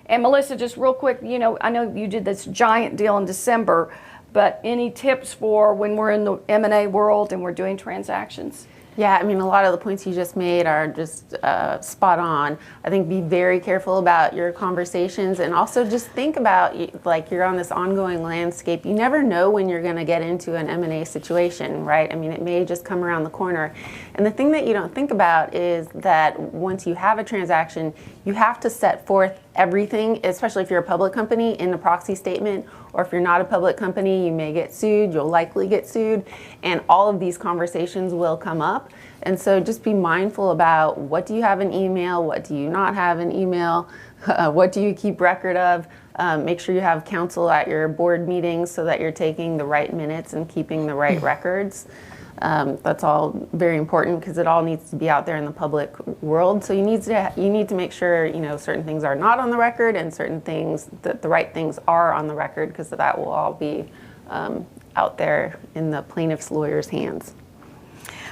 And Melissa, just real quick, I know you did this giant deal in December, but any tips for when we're in the M&A world and we're doing transactions? Yeah, a lot of the points you just made are just spot on. I think be very careful about your conversations, and also just think about, like, you're on this ongoing landscape. You never know when you're going to get into an M&A situation, right? It may just come around the corner. And the thing that you don't think about is that once you have a transaction, you have to set forth everything, especially if you're a public company, in the proxy statement. Or if you're not a public company, you may get sued, you'll likely get sued, and all of these conversations will come up. And so just be mindful about, what do you have in email, what do you not have in email, what do you keep record of. Make sure you have counsel at your board meetings so that you're taking the right minutes and keeping the right records. That's all very important because it all needs to be out there in the public world. So you need to make sure, you know, certain things are not on the record and certain things that the right things are on the record, because that will all be out there in the plaintiff's lawyer's hands.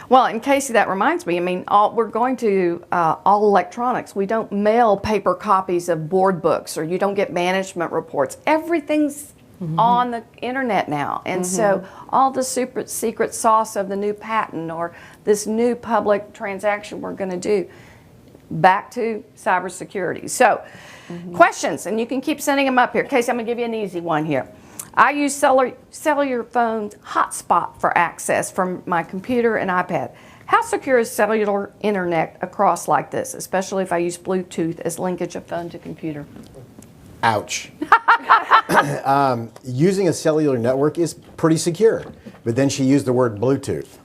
Well, and Casey, that reminds me, I mean, we're going to all electronics. We don't mail paper copies of board books, or you don't get management reports. Everything's on the internet now. And so all the super secret sauce of the new patent or this new public transaction we're going to do, back to cybersecurity. So questions, and you can keep sending them up here. Casey, I'm going to give you an easy one here. I use cellular phone hotspot for access from my computer and iPad. How secure is cellular internet across like this, especially if I use Bluetooth as linkage of phone to computer? Ouch. Using a cellular network is pretty secure, but then she used the word Bluetooth.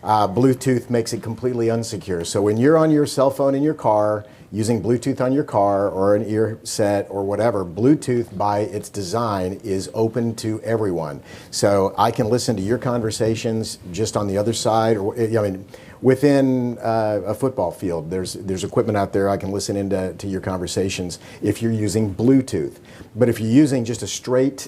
Bluetooth makes it completely unsecure. So when you're on your cell phone in your car, using Bluetooth on your car or an ear set or whatever, Bluetooth by its design is open to everyone. So I can listen to your conversations just on the other side, or I mean, within a football field, there's equipment out there I can listen into your conversations if you're using Bluetooth. But if you're using just a straight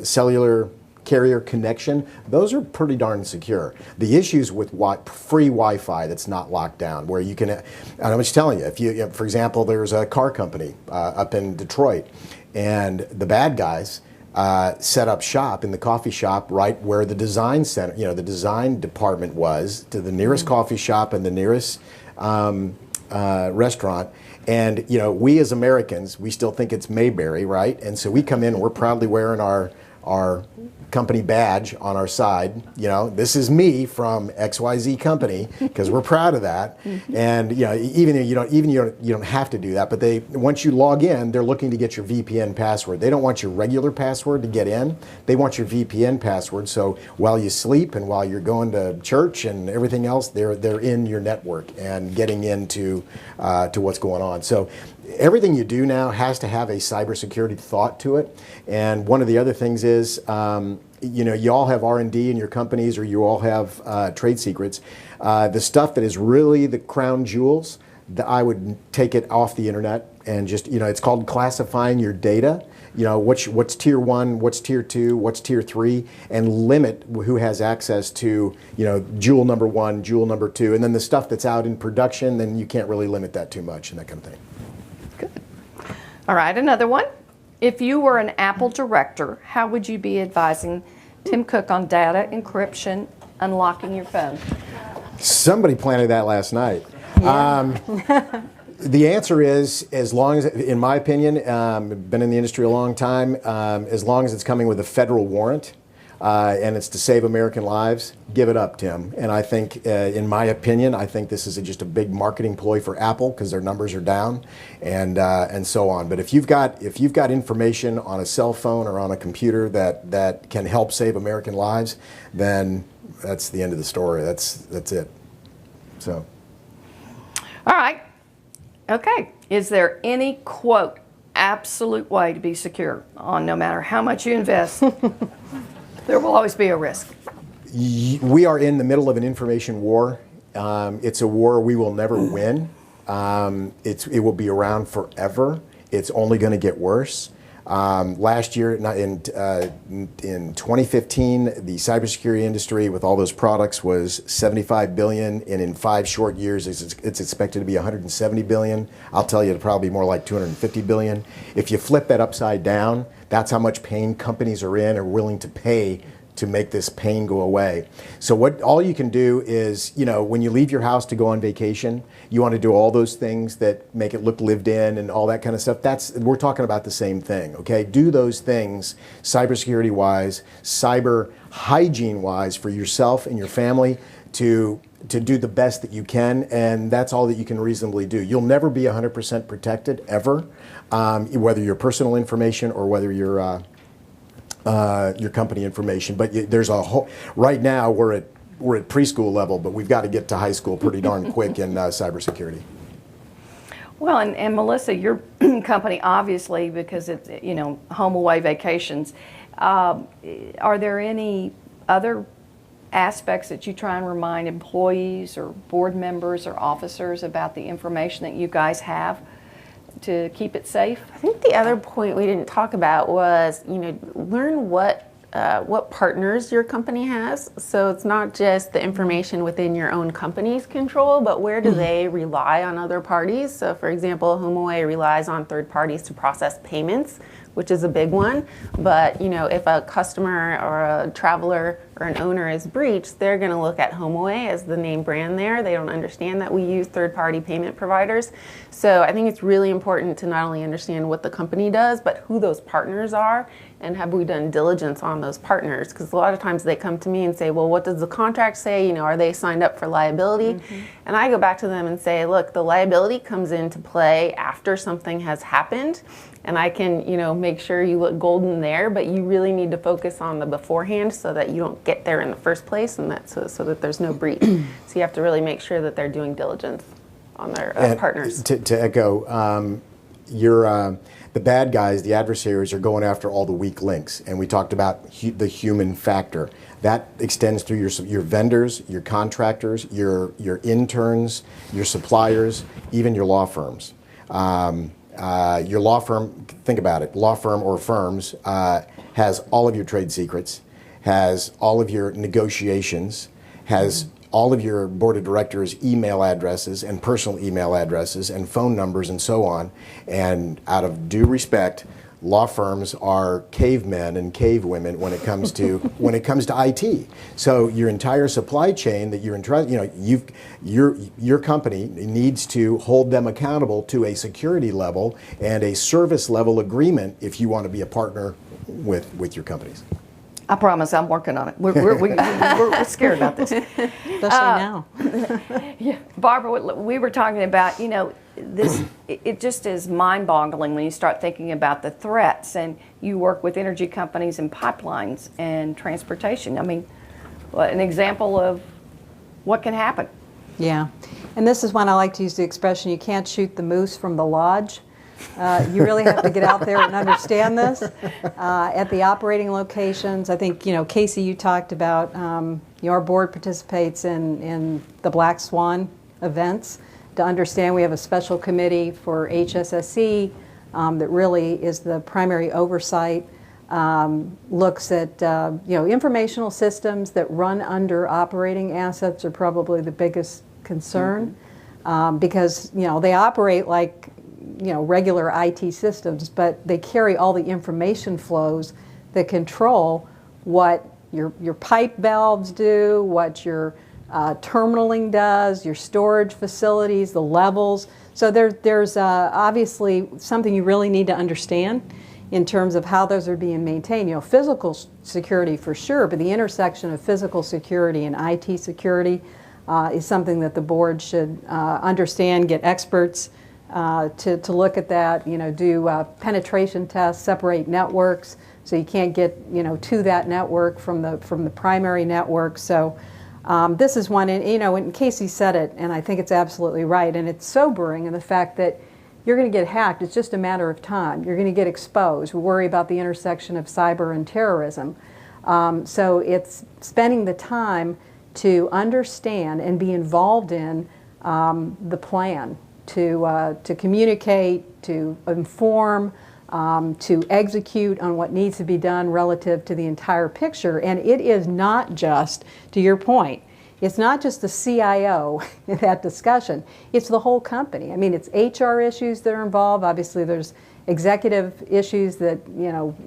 cellular carrier connection, those are pretty darn secure. The issues with free Wi-Fi that's not locked down, where you can, and I'm just telling you, if you, for example, there's a car company up in Detroit, and the bad guys set up shop in the coffee shop right where the design center, you know, the design department was, to the nearest coffee shop and the nearest restaurant. And, you know, we as Americans, we still think it's Mayberry, right? And so we come in and we're proudly wearing our company badge on our side. You know, this is me from XYZ company, because we're proud of that. And you know, even you don't have to do that, but once you log in, they're looking to get your VPN password. They don't want your regular password to get in. They want your VPN password. So while you sleep and while you're going to church and everything else, they're in your network and getting into to what's going on. So everything you do now has to have a cybersecurity thought to it. And one of the other things is, you know, you all have R&D in your companies, or you all have trade secrets. The stuff that is really the crown jewels, I would take it off the internet and just, you know, it's called classifying your data. You know, what's tier 1, what's tier 2, what's tier 3, and limit who has access to, you know, jewel number 1, jewel number 2, and then the stuff that's out in production, then you can't really limit that too much and that kind of thing. Good. All right, another one. If you were an Apple director, how would you be advising Tim Cook on data encryption, unlocking your phone? Somebody planted that last night. Yeah. The answer is, as long as, in my opinion, been in the industry a long time, as long as it's coming with a federal warrant, and it's to save American lives, give it up, Tim. And I think, in my opinion, I think this is just a big marketing ploy for Apple, because their numbers are down, and so on. But if you've got information on a cell phone or on a computer that can help save American lives, then that's the end of the story. That's it. So. All right. Okay. Is there any, quote, absolute way to be secure on no matter how much you invest? There will always be a risk. We are in the middle of an information war. It's a war we will never win. It will be around forever. It's only going to get worse. Last year, in 2015, the cybersecurity industry with all those products was $75 billion, and in 5 short years, it's expected to be $170 billion. I'll tell you, it'll probably be more like $250 billion. If you flip that upside down, that's how much pain companies are in or willing to pay to make this pain go away. So all you can do is, you know, when you leave your house to go on vacation, you want to do all those things that make it look lived in and all that kind of stuff. We're talking about the same thing, okay? Do those things cybersecurity wise, cyber hygiene wise for yourself and your family to do the best that you can, and that's all that you can reasonably do. You'll never be 100% protected ever, whether your personal information or whether your company information. But there's a whole, right now we're at preschool level, but we've got to get to high school pretty darn quick in cybersecurity. Well, and Melissa, your company, obviously, because it's, you know, Homeaway Vacations, are there any other aspects that you try and remind employees or board members or officers about the information that you guys have to keep it safe? I think the other point we didn't talk about was, learn what partners your company has. So it's not just the information within your own company's control, but where do they rely on other parties? So for example, Homeaway relies on third parties to process payments, which is a big one. But if a customer or a traveler or an owner is breached, they're going to look at Homeaway as the name brand there. They don't understand that we use third-party payment providers. So I think it's really important to not only understand what the company does, but who those partners are, and have we done diligence on those partners? Because a lot of times they come to me and say, well, what does the contract say? Are they signed up for liability? And I go back to them and say, look, the liability comes into play after something has happened. And I can, make sure you look golden there, but you really need to focus on the beforehand so that you don't get there in the first place, and that so that there's no breach. So you have to really make sure that they're doing diligence on their partners. To echo, the bad guys, the adversaries, are going after all the weak links, and we talked about the human factor. That extends through your vendors, your contractors, your interns, your suppliers, even your law firms. Your law firm, think about it, law firm or firms has all of your trade secrets, has all of your negotiations, has all of your board of directors' email addresses and personal email addresses and phone numbers and so on. And out of due respect, law firms are cavemen and cavewomen when it comes to IT. So your entire supply chain that you're your company needs to hold them accountable to a security level and a service level agreement if you want to be a partner with your companies. I promise I'm working on it. We're scared about this. Especially now. Yeah, Barbara, we were talking about, this, it just is mind-boggling when you start thinking about the threats, and you work with energy companies and pipelines and transportation. I mean, an example of what can happen. Yeah, and this is when I like to use the expression, you can't shoot the moose from the lodge. You really have to get out there and understand this. At the operating locations, I think, Casey, you talked about, our board participates in the Black Swan events to understand we have a special committee for HSSE that really is the primary oversight, looks at, informational systems that run under operating assets are probably the biggest concern because, they operate like, regular IT systems, but they carry all the information flows that control what your pipe valves do, what your terminaling does, your storage facilities, the levels. So there's obviously something you really need to understand in terms of how those are being maintained. Physical security for sure, but the intersection of physical security and IT security is something that the board should understand, get experts to look at that, do penetration tests, separate networks, so you can't get, to that network from the primary network. So this is one, and and Casey said it, and I think it's absolutely right, and it's sobering in the fact that you're going to get hacked. It's just a matter of time. You're going to get exposed. We worry about the intersection of cyber and terrorism. So it's spending the time to understand and be involved in the plan. To communicate, to inform, to execute on what needs to be done relative to the entire picture. And it is not just, to your point, it's not just the CIO in that discussion, it's the whole company. I mean, it's HR issues that are involved. Obviously, there's executive issues that,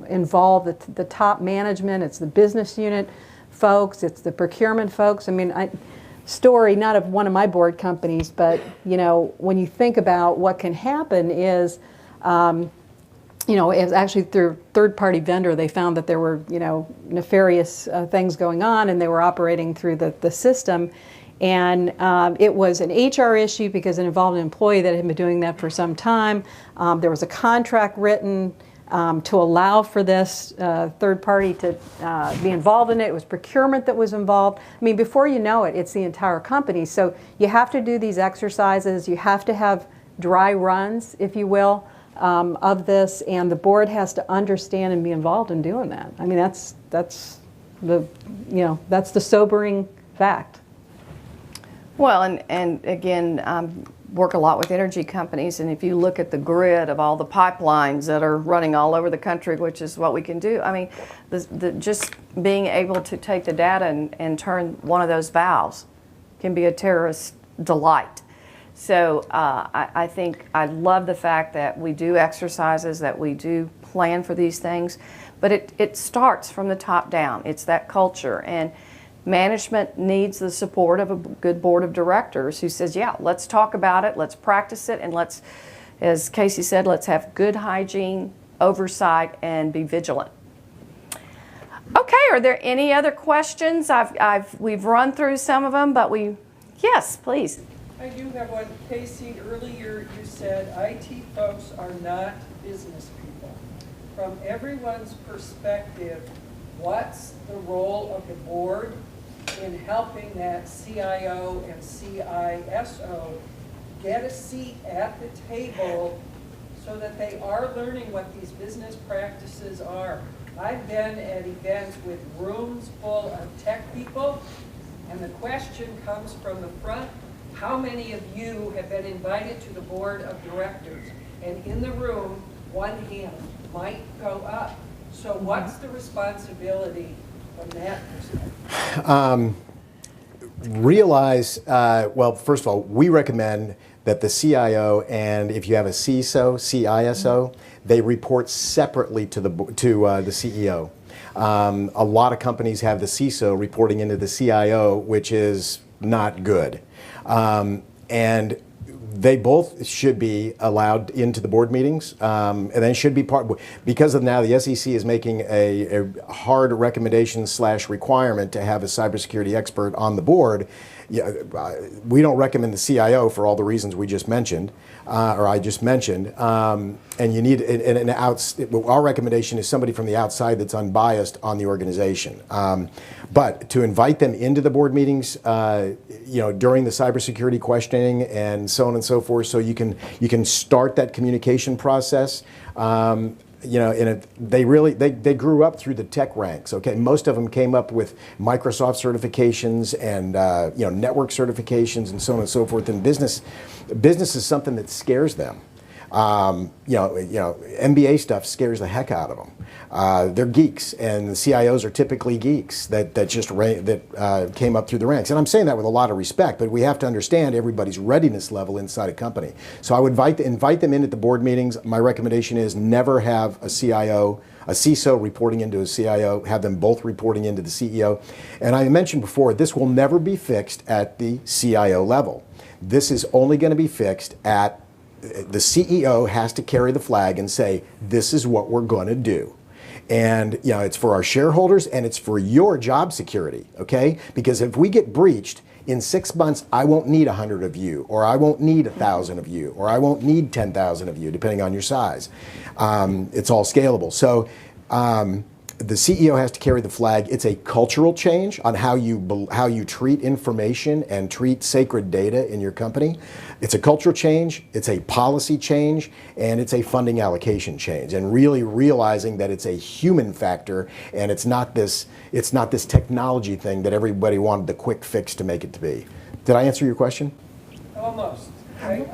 involve the top management. It's the business unit folks, it's the procurement folks. I mean, story, not of one of my board companies, but when you think about what can happen is, it's actually through third-party vendor, they found that there were, nefarious things going on, and they were operating through the system. And it was an HR issue because it involved an employee that had been doing that for some time. There was a contract written to allow for this third party to be involved in it. It was procurement that was involved. I mean, before you know it, it's the entire company. So you have to do these exercises. You have to have dry runs, if you will, of this, and the board has to understand and be involved in doing that. I mean, that's that's the sobering fact. Well, and again, work a lot with energy companies, and if you look at the grid of all the pipelines that are running all over the country, which is what we can do, I mean, just being able to take the data and turn one of those valves can be a terrorist delight. So I think I love the fact that we do exercises, that we do plan for these things, but it starts from the top down. It's that culture, and management needs the support of a good board of directors who says, yeah, let's talk about it, let's practice it, and let's, as Casey said, let's have good hygiene, oversight, and be vigilant. Okay, are there any other questions? We've run through some of them, but yes, please. I do have one. Casey, earlier you said IT folks are not business people. From everyone's perspective, what's the role of the board in helping that CIO and CISO get a seat at the table so that they are learning what these business practices are? I've been at events with rooms full of tech people, and the question comes from the front, how many of you have been invited to the board of directors? And in the room, one hand might go up. So what's the responsibility from that perspective? Realize, well, first of all, we recommend that the CIO and if you have a CISO, CISO, they report separately to the CEO. A lot of companies have the CISO reporting into the CIO, which is not good. And they both should be allowed into the board meetings, and then should be part, because of now the SEC is making a hard recommendation / requirement to have a cybersecurity expert on the board. We don't recommend the CIO for all the reasons we just mentioned, or I just mentioned, and you need our recommendation is somebody from the outside that's unbiased on the organization. But to invite them into the board meetings, during the cybersecurity questioning and so on and so forth, so you can start that communication process. They grew up through the tech ranks. Okay, most of them came up with Microsoft certifications and network certifications and so on and so forth. And business is something that scares them. MBA stuff scares the heck out of them. They're geeks, and the CIOs are typically geeks that came up through the ranks. And I'm saying that with a lot of respect, but we have to understand everybody's readiness level inside a company. So I would invite them in at the board meetings. My recommendation is never have a CISO reporting into a CIO, have them both reporting into the CEO. And I mentioned before, this will never be fixed at the CIO level. This is only going to be fixed at the CEO has to carry the flag and say, this is what we're going to do. And it's for our shareholders and it's for your job security, okay? Because if we get breached, in 6 months, I won't need 100 of you, or I won't need 1,000 of you, or I won't need 10,000 of you, depending on your size. It's all scalable. So the CEO has to carry the flag. It's a cultural change on how you treat information and treat sacred data in your company. It's a cultural change, it's a policy change, and it's a funding allocation change. And really realizing that it's a human factor and it's not this technology thing that everybody wanted the quick fix to make it to be. Did I answer your question? Almost. I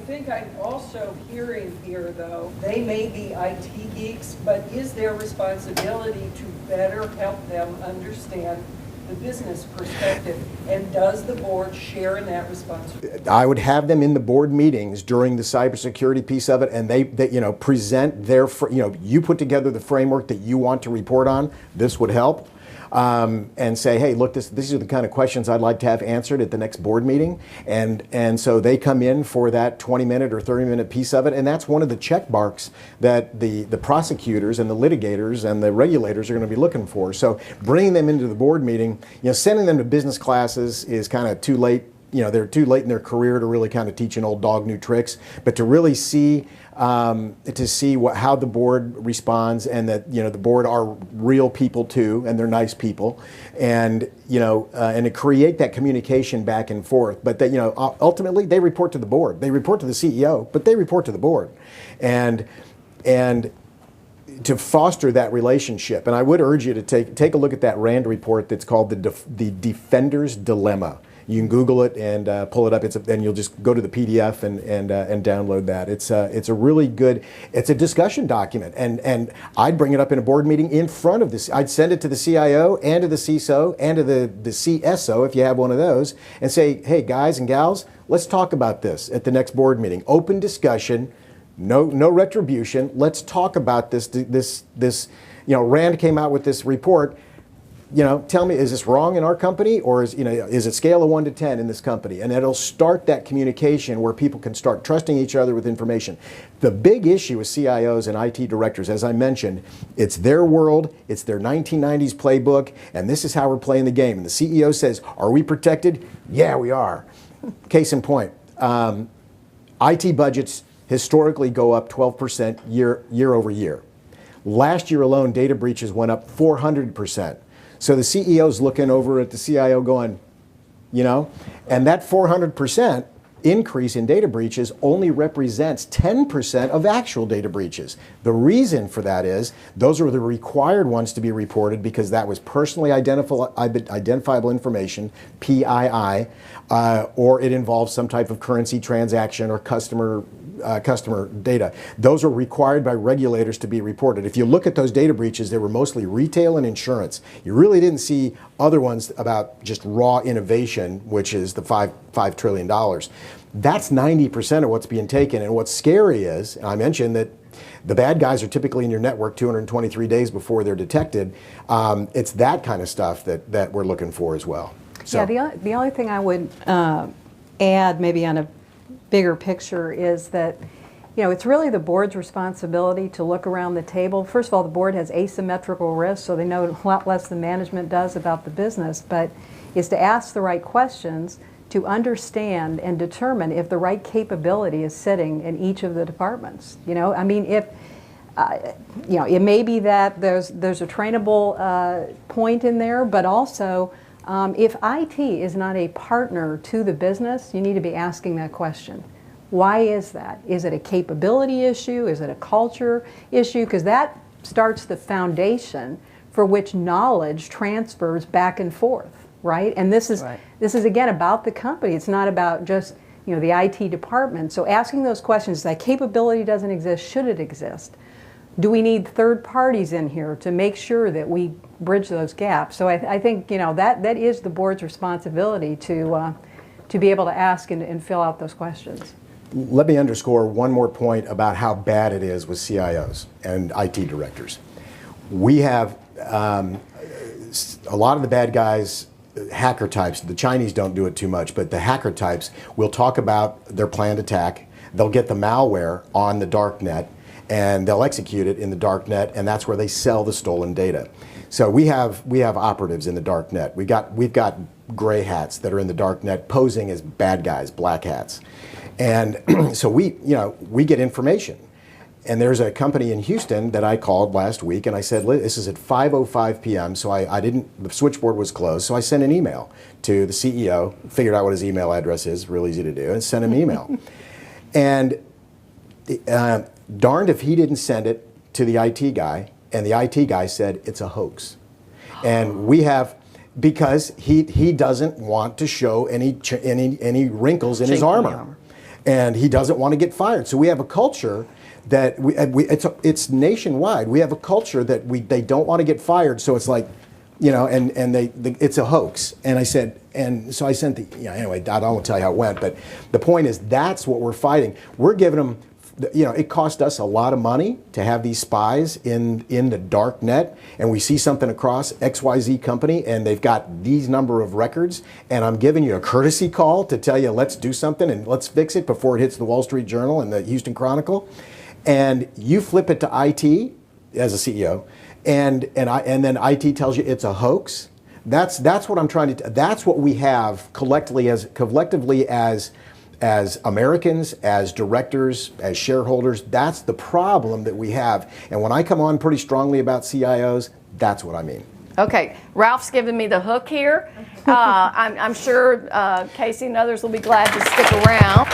think I'm also hearing here, though, they may be IT geeks, but is their responsibility to better help them understand the business perspective, and does the board share in that responsibility? I would have them in the board meetings during the cybersecurity piece of it, and they present their, you put together the framework that you want to report on. This would help. And say, hey, look, these are the kind of questions I'd like to have answered at the next board meeting. And so they come in for that 20-minute or 30-minute piece of it. And that's one of the check marks that the prosecutors and the litigators and the regulators are going to be looking for. So bringing them into the board meeting, sending them to business classes is kind of too late. They're too late in their career to really kind of teach an old dog new tricks. But to really see how the board responds, and that the board are real people too, and they're nice people, and and to create that communication back and forth. But that ultimately they report to the board. They report to the CEO, but they report to the board, and to foster that relationship. And I would urge you to take a look at that RAND report that's called the Defender's Dilemma. You can Google it and pull it up. And you'll just go to the PDF and download that. It's a really good. It's a discussion document, and I'd bring it up in a board meeting in front of this. I'd send it to the CIO and to the CISO and to the CSO if you have one of those, and say, hey guys and gals, let's talk about this at the next board meeting. Open discussion. No retribution. Let's talk about this. Rand came out with this report. Tell me, is this wrong in our company, or is it scale of 1 to 10 in this company? And it'll start that communication where people can start trusting each other with information. The big issue with CIOs and IT directors, as I mentioned, it's their world, it's their 1990s playbook, and this is how we're playing the game. And the CEO says, are we protected? Yeah, we are. Case in point, IT budgets historically go up 12% year over year. Last year alone, data breaches went up 400%. So the CEO's looking over at the CIO going, and that 400% increase in data breaches only represents 10% of actual data breaches. The reason for that is those are the required ones to be reported because that was personally identifiable information, PII, or it involves some type of currency transaction or customer data. Those are required by regulators to be reported. If you look at those data breaches, they were mostly retail and insurance. You really didn't see other ones about just raw innovation, which is the $5 trillion. That's 90% of what's being taken. And what's scary is, and I mentioned that the bad guys are typically in your network 223 days before they're detected. It's that kind of stuff that we're looking for as well. So. Yeah, the only thing I would add maybe on a bigger picture is that it's really the board's responsibility to look around the table. First of all, the board has asymmetrical risk, so they know a lot less than management does about the business, but is to ask the right questions to understand and determine if the right capability is sitting in each of the departments. If it may be that there's a trainable point in there, but also if IT is not a partner to the business, you need to be asking that question. Why is that? Is it a capability issue? Is it a culture issue? Because that starts the foundation for which knowledge transfers back and forth, right? And this is again about the company. It's not about just the IT department. So asking those questions, that capability doesn't exist, should it exist? Do we need third parties in here to make sure that we bridge those gaps? So I think that is the board's responsibility to be able to ask and fill out those questions. Let me underscore one more point about how bad it is with CIOs and IT directors. We have a lot of the bad guys, hacker types. The Chinese don't do it too much, but the hacker types will talk about their planned attack. They'll get the malware on the dark net, and they'll execute it in the dark net, and that's where they sell the stolen data. So we have operatives in the dark net. We've got gray hats that are in the dark net posing as bad guys, black hats. And so we get information. And there's a company in Houston that I called last week, and I said, this is at 5:05 p.m., so the switchboard was closed, so I sent an email to the CEO, figured out what his email address is, real easy to do, and sent him an email. And darned if he didn't send it to the IT guy, and the IT guy said it's a hoax. And because he doesn't want to show any wrinkles in his armor. And he doesn't want to get fired. So we have a culture that it's nationwide. We have a culture that they don't want to get fired. So it's like, it's a hoax. And I said, and so I sent anyway, I won't tell you how it went, but the point is that's what we're fighting. We're giving them, it cost us a lot of money to have these spies in the dark net, and we see something across XYZ company and they've got these number of records, and I'm giving you a courtesy call to tell you let's do something and let's fix it before it hits the Wall Street Journal and the Houston Chronicle. And you flip it to IT as a CEO, and then IT tells you it's a hoax. That's what I'm trying to. That's what we have collectively as Americans, as directors, as shareholders. That's the problem that we have. And when I come on pretty strongly about CIOs, that's what I mean. Okay, Ralph's giving me the hook here. I'm sure Casey and others will be glad to stick around.